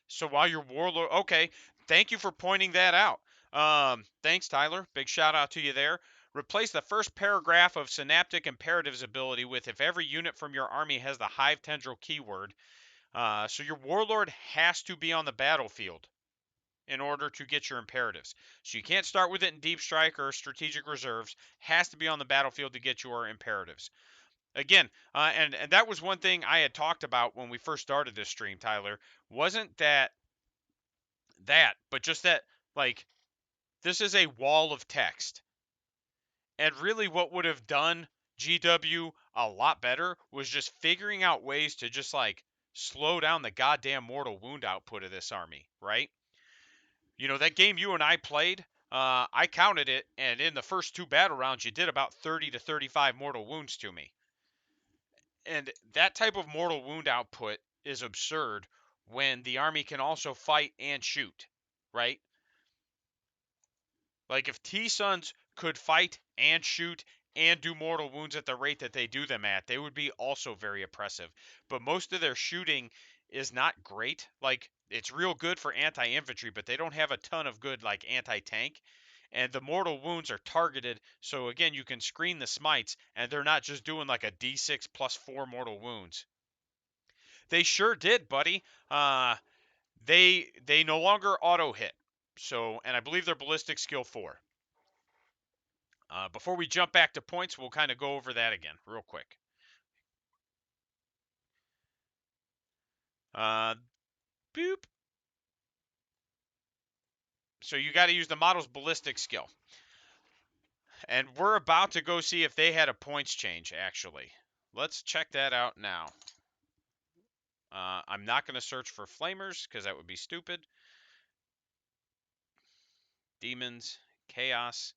so while your warlord, okay, thank you for pointing that out. Thanks, Tyler. Big shout out to you there. Replace the first paragraph of Synaptic Imperatives ability with if every unit from your army has the Hive Tendril keyword. So your warlord has to be on the battlefield in order to get your imperatives. So you can't start with it in Deep Strike or Strategic Reserves. Has to be on the battlefield to get your imperatives. Again, and that was one thing I had talked about when we first started this stream, Tyler. Wasn't that, but just that, like, this is a wall of text. And really, what would have done GW a lot better was just figuring out ways to just, like, slow down the goddamn mortal wound output of this army, right? You know, that game you and I played, I counted it, and in the first 2 battle rounds, you did about 30 to 35 mortal wounds to me. And that type of mortal wound output is absurd when the army can also fight and shoot, right? Like if T Suns could fight and shoot and do mortal wounds at the rate that they do them at, they would be also very oppressive. But most of their shooting is not great. Like it's real good for anti-infantry, but they don't have a ton of good like anti-tank. And the mortal wounds are targeted, so again you can screen the smites, and they're not just doing like a D6 plus 4 mortal wounds. They sure did, buddy. They no longer auto hit. So, and I believe they're ballistic skill 4. Before we jump back to points, we'll kind of go over that again real quick. Uh, Boop. So you got to use the model's ballistic skill. And we're about to go see if they had a points change, actually. Let's check that out now. I'm not going to search for flamers because that would be stupid. Demons, chaos,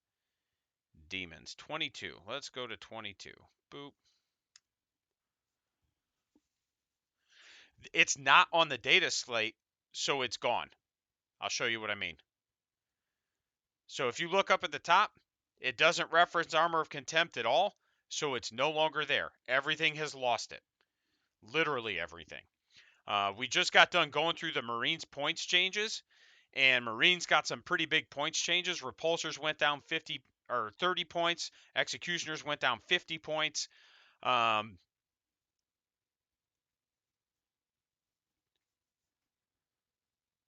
demons. 22. Let's go to 22. Boop. It's not on the data slate, so it's gone. I'll show you what I mean. So if you look up at the top, it doesn't reference Armor of Contempt at all, so it's no longer there. Everything has lost it. Literally everything. We just got done going through the Marines points changes, and Marines got some pretty big points changes. Repulsors went down 50 or 30 points. Executioners went down 50 points.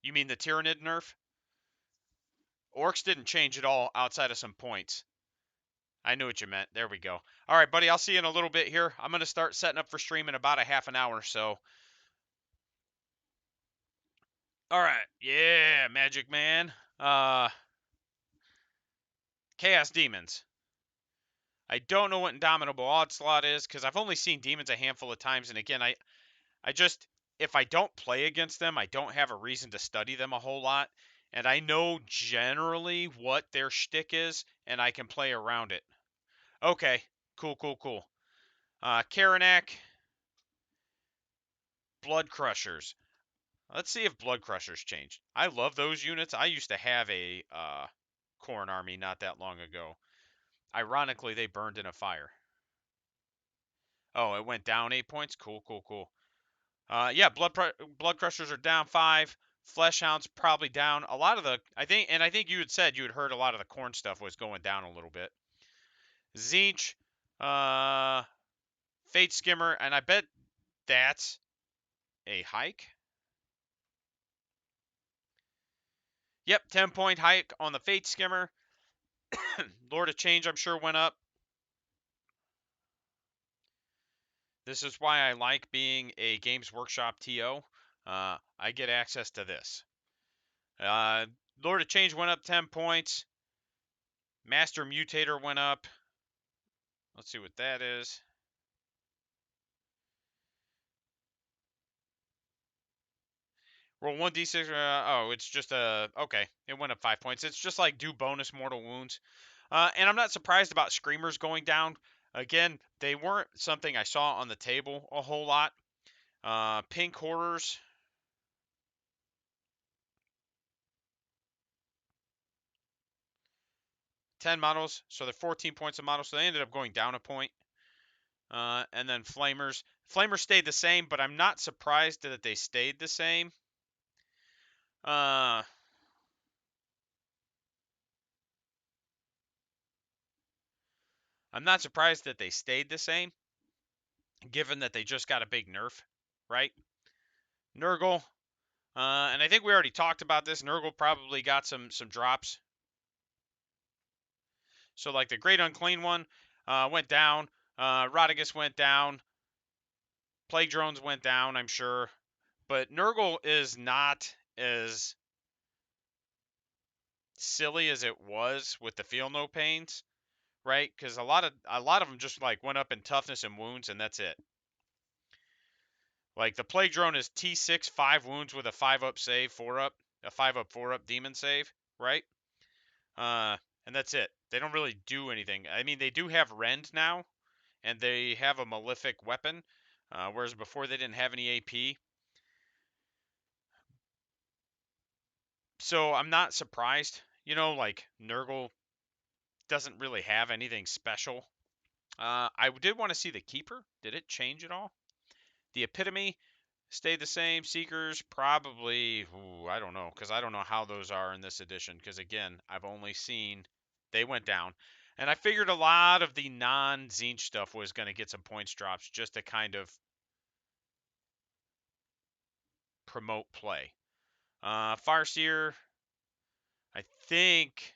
You mean the Tyrannid nerf? Orcs didn't change at all outside of some points. I knew what you meant. There we go. All right, buddy. I'll see you in a little bit here. I'm going to start setting up for stream in about a half an hour or so. All right. Yeah, Magic Man. Chaos Demons. I don't know what Indomitable Onslaught is because I've only seen demons a handful of times. And again, I just, if I don't play against them, I don't have a reason to study them a whole lot. And I know generally what their shtick is, and I can play around it. Okay. Cool, cool, cool. Karanak. Blood Crushers. Let's see if Blood Crushers changed. I love those units. I used to have a Khorne army not that long ago. Ironically, they burned in a fire. Oh, it went down 8 points? Cool, cool, cool. Yeah, blood crushers are down 5. Flesh hounds probably down. A lot of the I think you had said you had heard a lot of the corn stuff was going down a little bit. Zinch, uh, Fate Skimmer, and I bet that's a hike. Yep, 10-point hike on the Fate Skimmer. Lord of Change, I'm sure, went up. This is why I like being a Games Workshop TO. I get access to this. Lord of Change went up 10 points. Master Mutator went up. Let's see what that is. Roll 1d6. Oh, it's just a. Okay, it went up 5 points. It's just like do bonus mortal wounds. And I'm not surprised about Screamers going down. Again, they weren't something I saw on the table a whole lot. Pink Horrors. 10 models, so they're 14 points a model, so they ended up going down a point. And then Flamers. Flamers stayed the same, but I'm not surprised that they stayed the same. I'm not surprised that they stayed the same, given that they just got a big nerf, right? Nurgle, and I think we already talked about this. Nurgle probably got some drops. So like the Great Unclean one went down. Rodigus went down. Plague Drones went down, I'm sure. But Nurgle is not as silly as it was with the Feel No Pains, right? Because a lot of them just like went up in toughness and wounds, and that's it. Like the Plague Drone is T6, 5 wounds with a 5-up save, 4-up, a 5-up, 4-up demon save, right? Uh, and that's it. They don't really do anything. I mean, they do have Rend now, and they have a Malefic weapon, whereas before they didn't have any AP. So I'm not surprised. You know, like Nurgle doesn't really have anything special. I did want to see the Keeper. Did it change at all? The Epitome stayed the same. Seekers probably, I don't know, because I don't know how those are in this edition. Because again, I've only seen they went down, and I figured a lot of the non-Zinch stuff was going to get some points drops just to kind of promote play. Farseer, I think,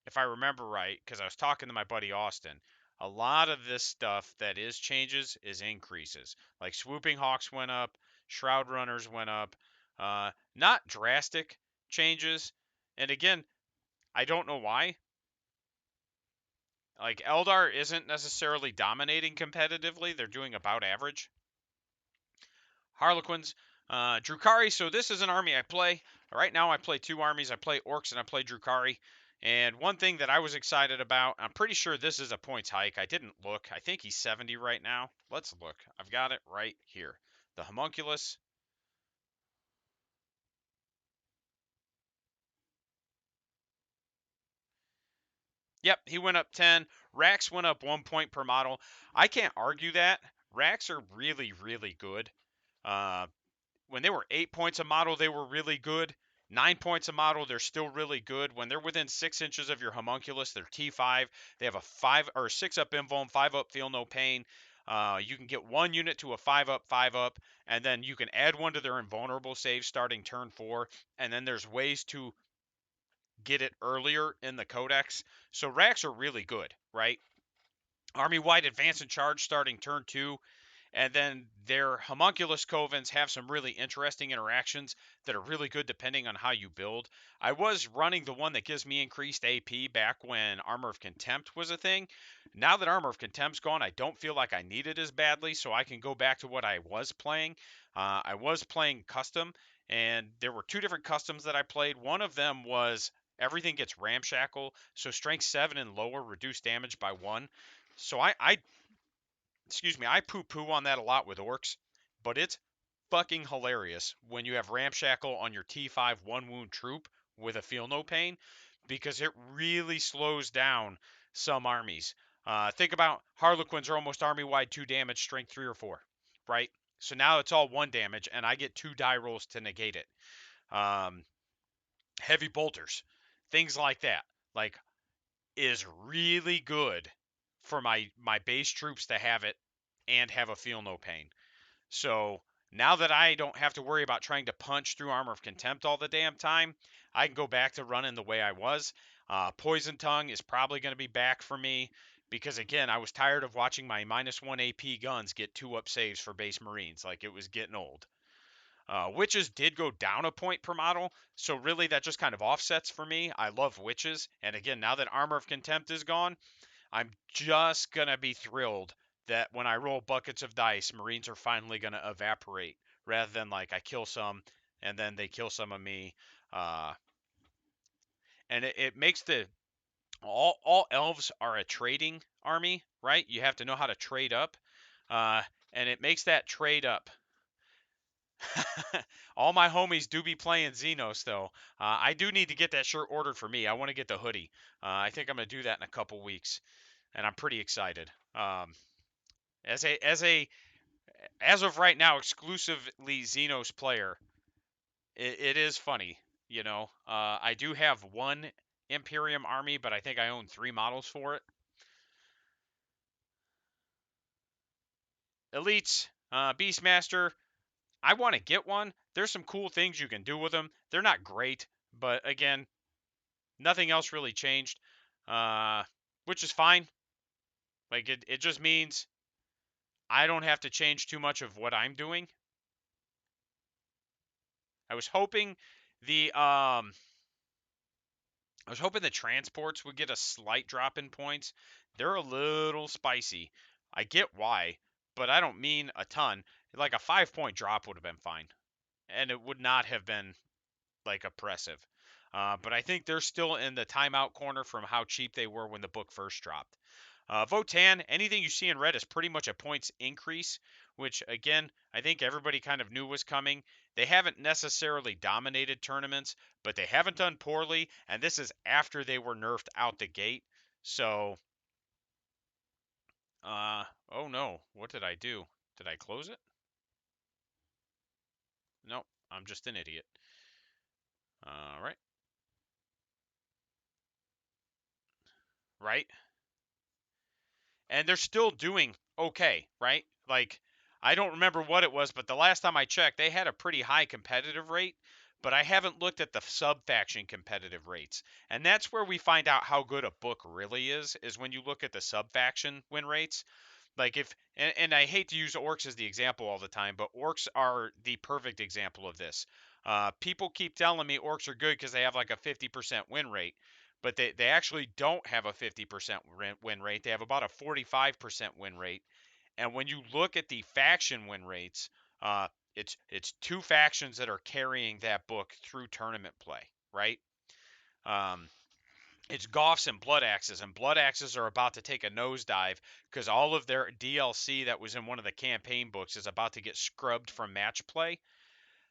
if I remember right, because I was talking to my buddy Austin, a lot of this stuff that is changes is increases. Like Swooping Hawks went up, Shroud Runners went up. Not drastic changes. And again, I don't know why. Like Eldar isn't necessarily dominating competitively. They're doing about average. Harlequins, Drukhari. So this is an army I play. Right now I play 2 armies. I play Orcs and I play Drukhari. And one thing that I was excited about, I'm pretty sure this is a points hike. I didn't look. I think he's 70 right now. Let's look. I've got it right here. The Homunculus. Yep, he went up 10. Racks went up 1 point per model. I can't argue that. Racks are really, really good. Uh, when they were 8 points a model, they were really good. 9 points a model, they're still really good. When they're within 6 inches of your homunculus, they're T5. They have a 5 or 6-up invuln, 5-up feel no pain. You can get 1 unit to a 5-up, 5-up, and then you can add 1 to their invulnerable save starting turn 4. And then there's ways to get it earlier in the codex. So racks are really good, right? Army wide advance and charge starting turn 2. And then their homunculus covens have some really interesting interactions that are really good depending on how you build. I was running the one that gives me increased AP back when Armor of Contempt was a thing. Now that Armor of Contempt's gone, I don't feel like I need it as badly, so I can go back to what I was playing. I was playing custom, and there were 2 different customs that I played. One of them was everything gets ramshackle, so strength 7 and lower reduce damage by 1. So I poo-poo on that a lot with orcs, but it's fucking hilarious when you have ramshackle on your T5 1 wound troop with a feel no pain, because it really slows down some armies. Think about Harlequins are almost army wide 2 damage, strength 3 or 4, right? So now it's all 1 damage, and I get 2 die rolls to negate it. Heavy bolters, things like that, like, is really good for my base troops to have it and have a feel no pain. So now that I don't have to worry about trying to punch through Armor of Contempt all the damn time, I can go back to running the way I was. Poison Tongue is probably going to be back for me because, again, I was tired of watching my -1 AP guns get 2-up saves for base Marines. Like, it was getting old. Witches did go down a point per model, so really that just kind of offsets for me. I love Witches, and again, now that Armor of Contempt is gone, I'm just going to be thrilled that when I roll buckets of dice, Marines are finally going to evaporate rather than like I kill some and then they kill some of me. Uh, and it makes the all elves are a trading army, right? You have to know how to trade up. Uh, and it makes that trade up. All my homies do be playing Xenos though. I do need to get that shirt ordered for me. I want to get the hoodie. I think I'm gonna do that in a couple weeks, and I'm pretty excited. As of right now, exclusively Xenos player, it is funny. I do have one Imperium army, but I think I own 3 models for it. Elites, Beastmaster. I want to get one. There's some cool things you can do with them. They're not great, but again, nothing else really changed, which is fine. Like it just means I don't have to change too much of what I'm doing. I was hoping the I was hoping the transports would get a slight drop in points. They're a little spicy. I get why, but I don't mean a ton. Like a 5-point drop would have been fine, and it would not have been like oppressive. But I think they're still in the timeout corner from how cheap they were when the book first dropped. Votan, anything you see in red is pretty much a points increase, which again, I think everybody kind of knew was coming. They haven't necessarily dominated tournaments, but they haven't done poorly, and this is after they were nerfed out the gate. So, oh no, what did I do? Did I close it? Nope, I'm just an idiot. All right. Right? And they're still doing okay, right? Like, I don't remember what it was, but the last time I checked, they had a pretty high competitive rate, but I haven't looked at the sub faction competitive rates. And that's where we find out how good a book really is when you look at the sub faction win rates. Like if and I hate to use orcs as the example all the time, but orcs are the perfect example of this. People keep telling me orcs are good because they have like a 50% win rate, but they actually don't have a 50% win rate. They have about a 45% win rate. And when you look at the faction win rates, uh, it's 2 factions that are carrying that book through tournament play, right? Um, it's Goffs and Blood Axes, and Blood Axes are about to take a nosedive because all of their DLC that was in one of the campaign books is about to get scrubbed from match play.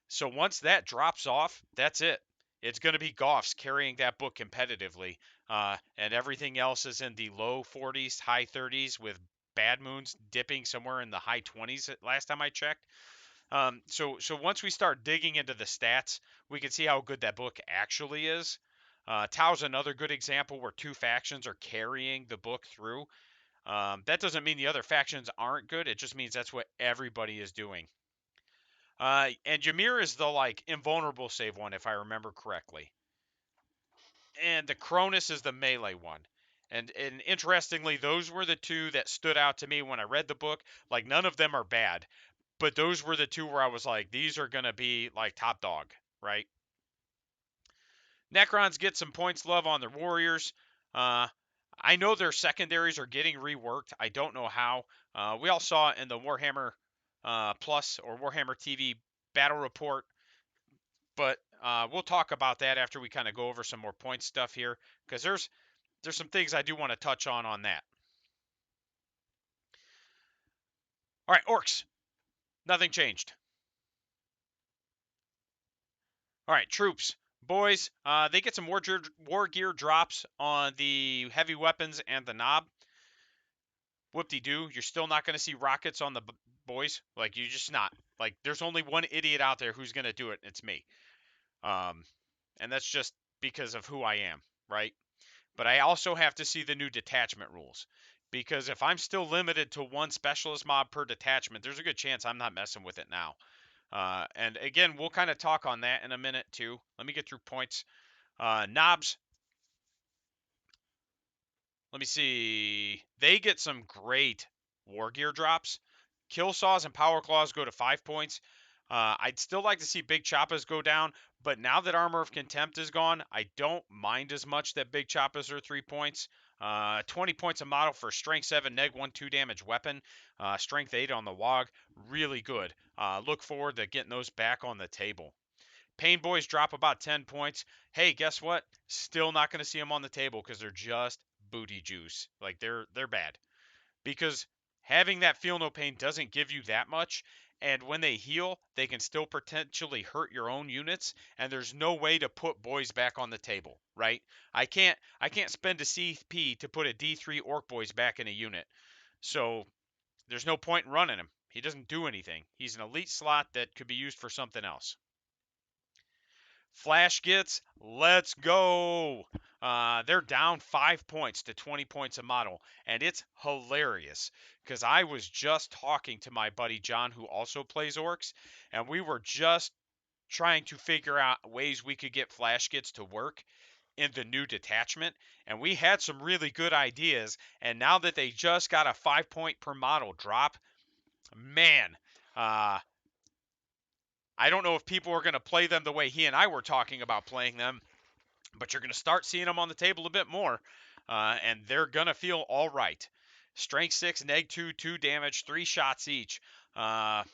So once that drops off, that's it. It's going to be Goffs carrying that book competitively, and everything else is in the low 40s, high 30s, with Bad Moons dipping somewhere in the high 20s last time I checked. So once we start digging into the stats, we can see how good that book actually is. Tau's another good example where 2 factions are carrying the book through. That doesn't mean the other factions aren't good. It just means that's what everybody is doing. And Ymir is the like invulnerable save one, if I remember correctly. And the Cronus is the melee one. And interestingly, those were the 2 that stood out to me when I read the book. Like none of them are bad, but those were the 2 where I was like, these are gonna be like top dog, right? Necrons get some points love on their warriors. Uh, I know their secondaries are getting reworked. I don't know how. We all saw it in the Warhammer Plus or Warhammer TV battle report, but we'll talk about that after we kind of go over some more point stuff here, because there's some things I do want to touch on that. All right, orcs. Nothing changed. All right, troops. Boys, they get some war gear drops on the heavy weapons and the knob. Whoop-de-doo, you're still not going to see rockets on the boys. Like, you just not. Like, there's only one idiot out there who's gonna do it, and it's me. And that's just because of who I am, right? But I also have to see the new detachment rules. Because if I'm still limited to one specialist mob per detachment, there's a good chance I'm not messing with it now. And again, we'll kind of talk on that in a minute too. Let me get through points. Knobs, let me see. They get some great war gear drops. Kill saws and power claws go to 5 points. I'd still like to see big choppas go down, but now that armor of contempt is gone, I don't mind as much that big choppas are 3 points. 20 points a model for strength 7 neg 1 2 damage weapon. Strength 8 on the wog, really good. Look forward to getting those back on the table. Pain boys drop about 10 points. Hey, guess what? Still not going to see them on the table because they're just booty juice. Like, they're bad. Because having that feel no pain doesn't give you that much, and when they heal, they can still potentially hurt your own units, and there's no way to put boys back on the table, right? I can't spend a CP to put a D3 orc boys back in a unit. So there's no point in running him. He doesn't do anything. He's an elite slot that could be used for something else. Flash gets, let's go. They're down 5 points to 20 points a model, and it's hilarious because I was just talking to my buddy John, who also plays orcs, and we were just trying to figure out ways we could get flash gets to work in the new detachment, and we had some really good ideas. And now that they just got a 5 point per model drop, man, uh, I don't know if people are going to play them the way he and I were talking about playing them, but you're going to start seeing them on the table a bit more, and they're going to feel all right. Strength 6, neg 2, 2 damage, 3 shots each. And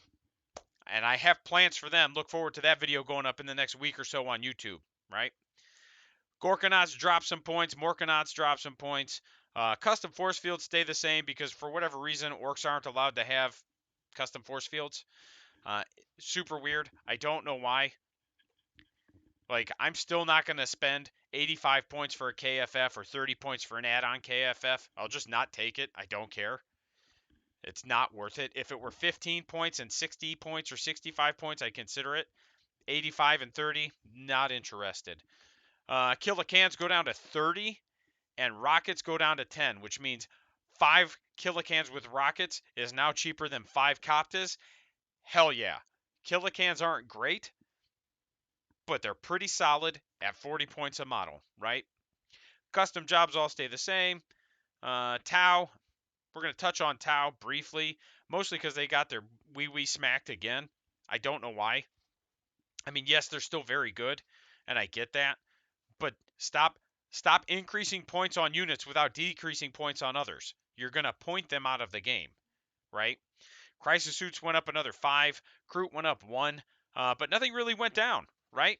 I have plans for them. Look forward to that video going up in the next week or so on YouTube, right? Gorkanauts drop some points. Morkanauts drop some points. Custom force fields stay the same because for whatever reason, orcs aren't allowed to have custom force fields. Super weird. I don't know why. Like, I'm still not going to spend 85 points for a KFF or 30 points for an add-on KFF. I'll just not take it. I don't care. It's not worth it. If it were 15 points and 60 points or 65 points, I'd consider it. 85 and 30, not interested. Kilocans go down to 30, and rockets go down to 10, which means 5 kilocans with rockets is now cheaper than 5 Coptas. Hell yeah. Kilocans aren't great, but they're pretty solid at 40 points a model, right? Custom jobs all stay the same. Tau, we're going to touch on Tau briefly, mostly because they got their wee smacked again. I don't know why. I mean, yes, they're still very good, and I get that, but stop increasing points on units without decreasing points on others. You're going to point them out of the game, right? Crisis suits went up another 5. Crute went up 1, but nothing really went down, right?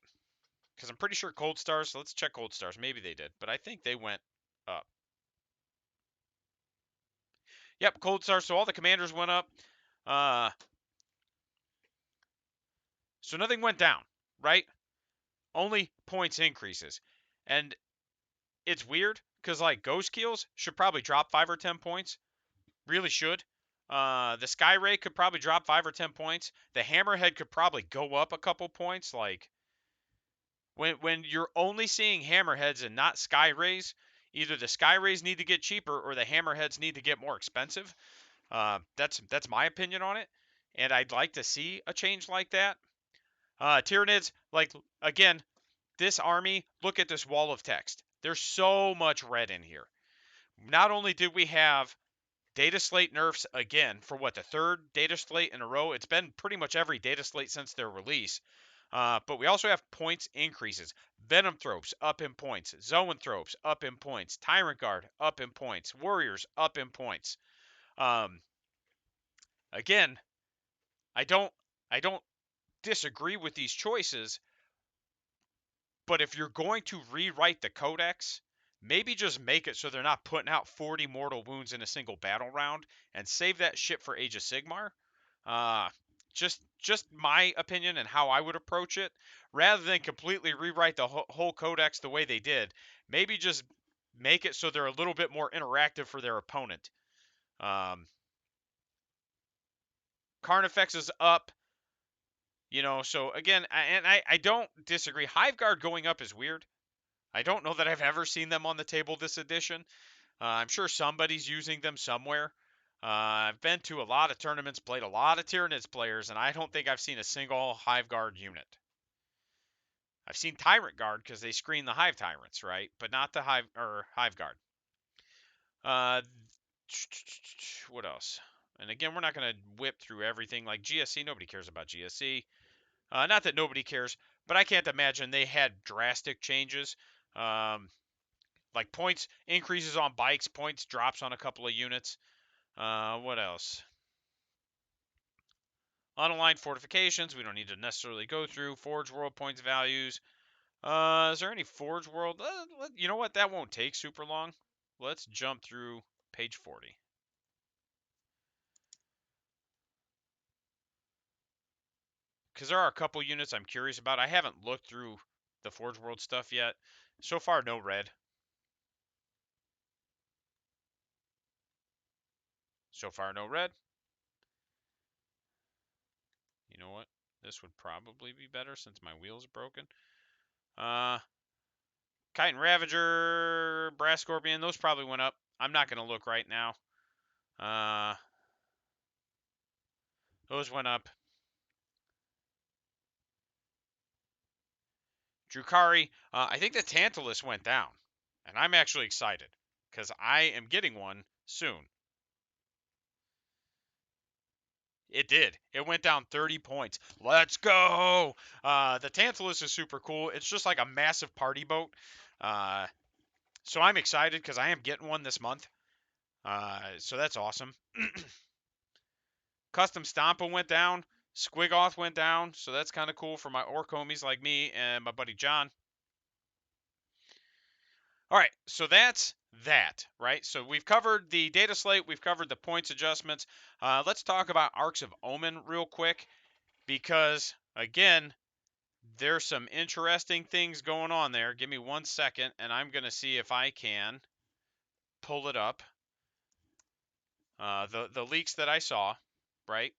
Because I'm pretty sure Cold Stars, so let's check Cold Stars. Maybe they did, but I think they went up. Yep, Cold Stars, so all the commanders went up. So nothing went down, right? Only points increases. And it's weird, because, like, Ghost Keels should probably drop 5 or 10 points. Really should. The Sky Ray could probably drop 5 or 10 points. The Hammerhead could probably go up a couple points, like... When you're only seeing hammerheads and not sky rays, either the sky rays need to get cheaper or the hammerheads need to get more expensive. That's my opinion on it, and I'd like to see a change like that. Tyranids, like, again, this army, look at this wall of text. There's so much red in here. Not only did we have Dataslate nerfs again for what, the third Dataslate in a row? It's been pretty much every Dataslate since their release. But we also have points increases. Venomthropes up in points. Zoanthropes up in points. Tyrant Guard up in points. Warriors up in points. Again, I don't disagree with these choices, but if you're going to rewrite the codex, maybe just make it so they're not putting out 40 mortal wounds in a single battle round and save that shit for Age of Sigmar. Just my opinion and how I would approach it, rather than completely rewrite the whole codex the way they did. Maybe just make it so they're a little bit more interactive for their opponent. Carnifex is up. So again, I don't disagree. Hive Guard going up is weird. I don't know that I've ever seen them on the table this edition. I'm sure somebody's using them somewhere. I've been to a lot of tournaments, played a lot of Tyranids players, and I don't think I've seen a single Hive Guard unit. I've seen Tyrant Guard because they screen the Hive Tyrants, right? But not the Hive Guard. What else? And again, we're not going to whip through everything. Like GSC, nobody cares about GSC. Not that nobody cares, but I can't imagine they had drastic changes. Like points increases on bikes, points drops on a couple of units. What else? Unaligned fortifications, we don't need to necessarily go through. Forge World points values. Is there any Forge World? You know what? That won't take super long. Let's jump through page 40. Because there are a couple units I'm curious about. I haven't looked through the Forge World stuff yet. So far, no red. So far, no red. You know what? This would probably be better since my wheel's broken. Kite and Ravager, Brass Scorpion, those probably went up. I'm not going to look right now. Those went up. Drukari, I think the Tantalus went down. And I'm actually excited because I am getting one soon. It did. It went down 30 points. Let's go. The Tantalus is super cool. It's just like a massive party boat. So I'm excited because I am getting one this month. So that's awesome. Custom Stompa went down. Squigoth went down. So that's kind of cool for my orc homies like me and my buddy John. All right, so that's that, right? So we've covered the data slate, we've covered the points adjustments. Let's talk about Arcs of Omen real quick because, again, there's some interesting things going on there. Give me 1 second, and I'm going to see if I can pull it up. The leaks that I saw, right?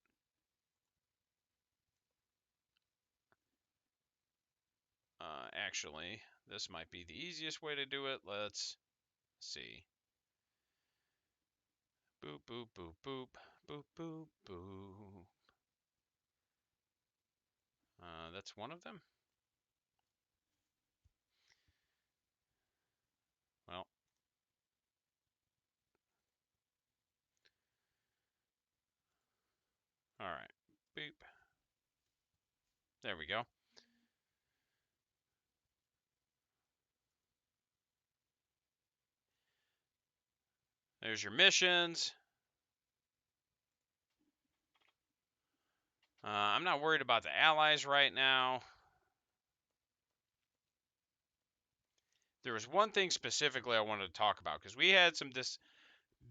Actually, this might be the easiest way to do it. Let's see. Boop, boop, boop, boop, boop, boop, boop. That's one of them. Well, all right. Beep. There we go. There's your missions. I'm not worried about the allies right now. There was one thing specifically I wanted to talk about because we had some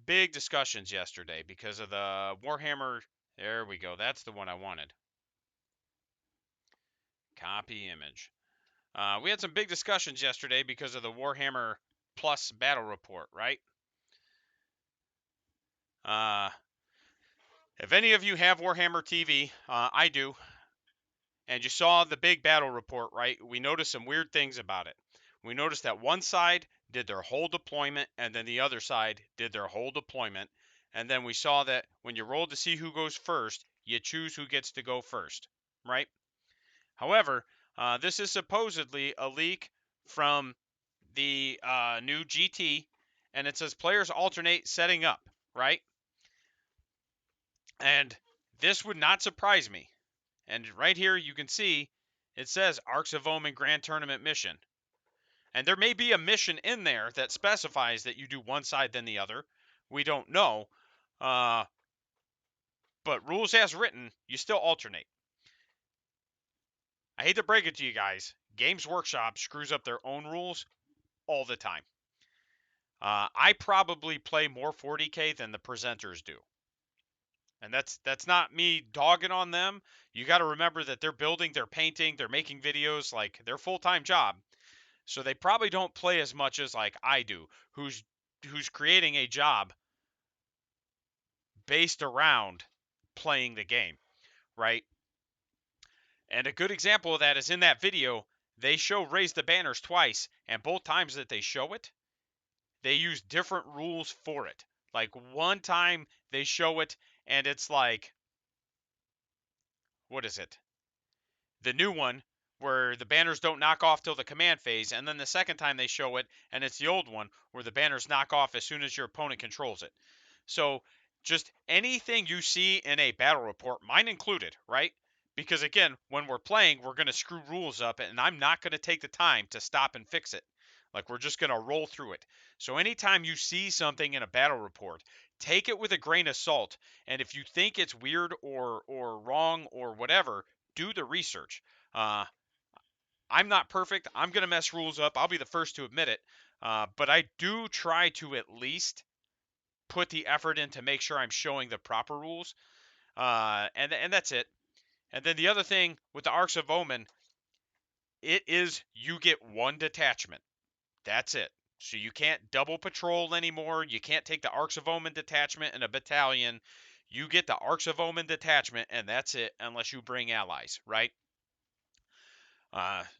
big discussions yesterday because of the Warhammer. There we go. That's the one I wanted. Copy image. We had some big discussions yesterday because of the Warhammer Plus battle report, right? If any of you have Warhammer TV, I do, and you saw the big battle report, right? We noticed some weird things about it. We noticed that one side did their whole deployment, and then the other side did their whole deployment. And then we saw that when you roll to see who goes first, you choose who gets to go first, right? However, this is supposedly a leak from the new GT, and it says players alternate setting up, right? And this would not surprise me. And right here you can see it says Arcs of Omen Grand Tournament mission. And there may be a mission in there that specifies that you do one side then the other. We don't know. But rules as written, you still alternate. I hate to break it to you guys. Games Workshop screws up their own rules all the time. I probably play more 40K than the presenters do. And that's not me dogging on them. You got to remember that they're building, they're painting, they're making videos, like their full-time job. So they probably don't play as much as like I do, who's creating a job based around playing the game. right? And a good example of that is in that video, they show raise the banners twice, and both times that they show it, they use different rules for it. Like one time they show it and it's like, what is it? The new one where the banners don't knock off till the command phase, and then the second time they show it and it's the old one where the banners knock off as soon as your opponent controls it. So just anything you see in a battle report, mine included, right? Because again, when we're playing, we're going to screw rules up, and I'm not going to take the time to stop and fix it. Like we're just going to roll through it. So anytime you see something in a battle report, take it with a grain of salt. And if you think it's weird or wrong or whatever, do the research. Uh, I'm not perfect. I'm going to mess rules up. I'll be the first to admit it. But I do try to at least put the effort in to make sure I'm showing the proper rules. And that's it. And then the other thing with the Arcs of Omen, it is you get one detachment. That's it. So you can't double patrol anymore. You can't take the Arcs of Omen detachment in a battalion. You get the Arcs of Omen detachment, and that's it, unless you bring allies, right?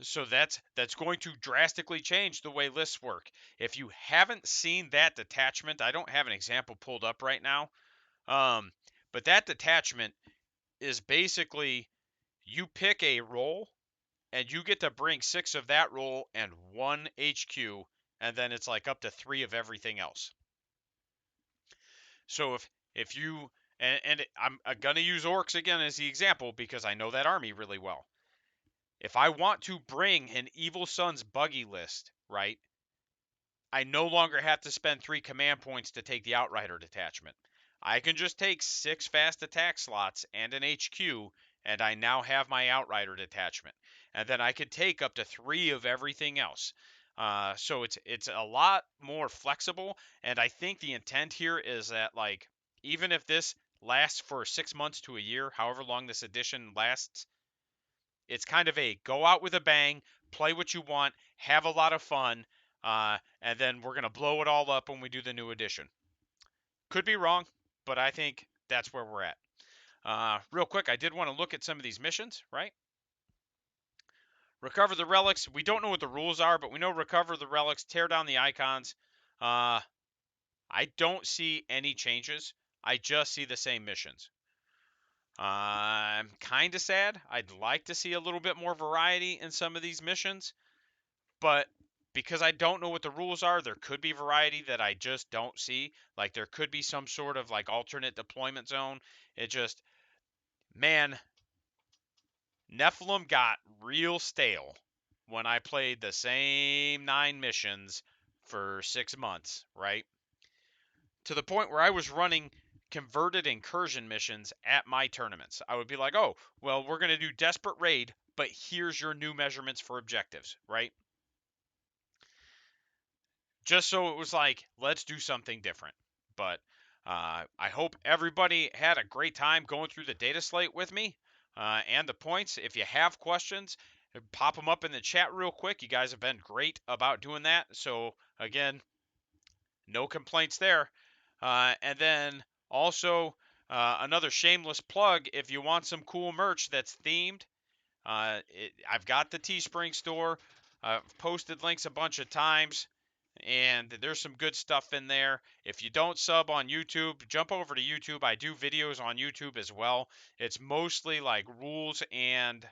So that's going to drastically change the way lists work. If you haven't seen that detachment, I don't have an example pulled up right now. Um, but that detachment is basically you pick a role and you get to bring 6 of that role and 1 HQ, and then it's like up to 3 of everything else. So if you and I'm gonna use orcs again as the example because I know that army really well. If I want to bring an Evil Sun's buggy list, right? I no longer have to spend 3 command points to take the Outrider detachment. I can just take 6 fast attack slots and an HQ, and I now have my Outrider detachment. And then I could take up to 3 of everything else. So it's a lot more flexible, and I think the intent here is that like even if this lasts for 6 months to a year, however long this edition lasts, it's kind of a go out with a bang, play what you want, have a lot of fun, and then we're going to blow it all up when we do the new edition. Could be wrong, but I think that's where we're at. Real quick, I did want to look at some of these missions, right? Recover the relics. We don't know what the rules are, but we know recover the relics, tear down the icons. I don't see any changes. I just see the same missions. I'm kind of sad. I'd like to see a little bit more variety in some of these missions, but because I don't know what the rules are, there could be variety that I just don't see. Like there could be some sort of like alternate deployment zone. It just, man, Nephilim got real stale when I played the same 9 missions for 6 months, right? To the point where I was running converted incursion missions at my tournaments. I would be like, oh, well, we're going to do desperate raid, but here's your new measurements for objectives, right? Just so it was like, let's do something different. But I hope everybody had a great time going through the data slate with me and the points. If you have questions, pop them up in the chat real quick. You guys have been great about doing that. So, again, no complaints there. And then also, another shameless plug if you want some cool merch that's themed, I've got the Teespring store. I've posted links a bunch of times, and there's some good stuff in there. If you don't sub on YouTube, jump over to YouTube. I do videos on YouTube as well. It's mostly like rules and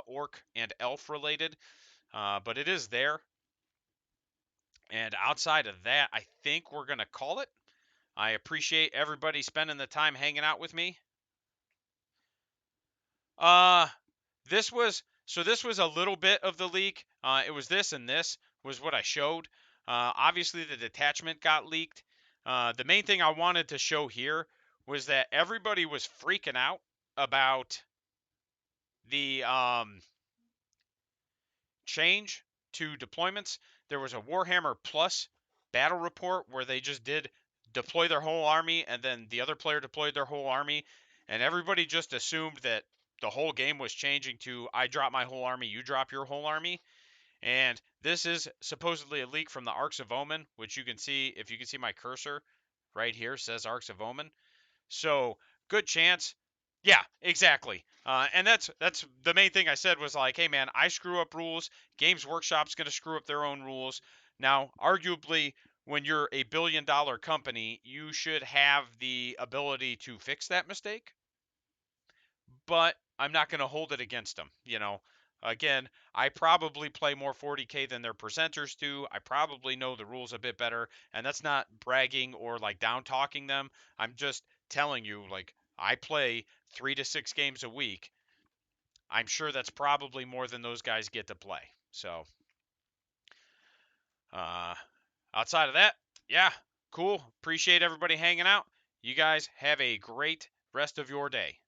orc and elf related, but it is there. And outside of that, I think we're going to call it. I appreciate everybody spending the time hanging out with me. Uh, this was a little bit of the leak. It was this and this was what I showed. Obviously, the detachment got leaked. The main thing I wanted to show here was that everybody was freaking out about the change to deployments. There was a Warhammer Plus battle report where they just did deploy their whole army and then the other player deployed their whole army, and everybody just assumed that the whole game was changing to I drop my whole army, you drop your whole army. And this is supposedly a leak from the Arcs of Omen, which you can see if you can see my cursor right here says Arcs of Omen. So good chance Yeah, exactly. And that's the main thing I said was like, hey man, I screw up rules. Games Workshop's going to screw up their own rules. Now, arguably, when you're a billion-dollar company, you should have the ability to fix that mistake. But I'm not going to hold it against them. Again, I probably play more 40k than their presenters do. I probably know the rules a bit better, and that's not bragging or like down talking them. I'm just telling you, like, I play 3 to 6 games a week. I'm sure that's probably more than those guys get to play. So, uh, outside of that, yeah, cool. Appreciate everybody hanging out. You guys have a great rest of your day.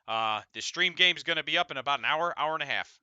The stream game is going to be up in about an hour, hour and a half.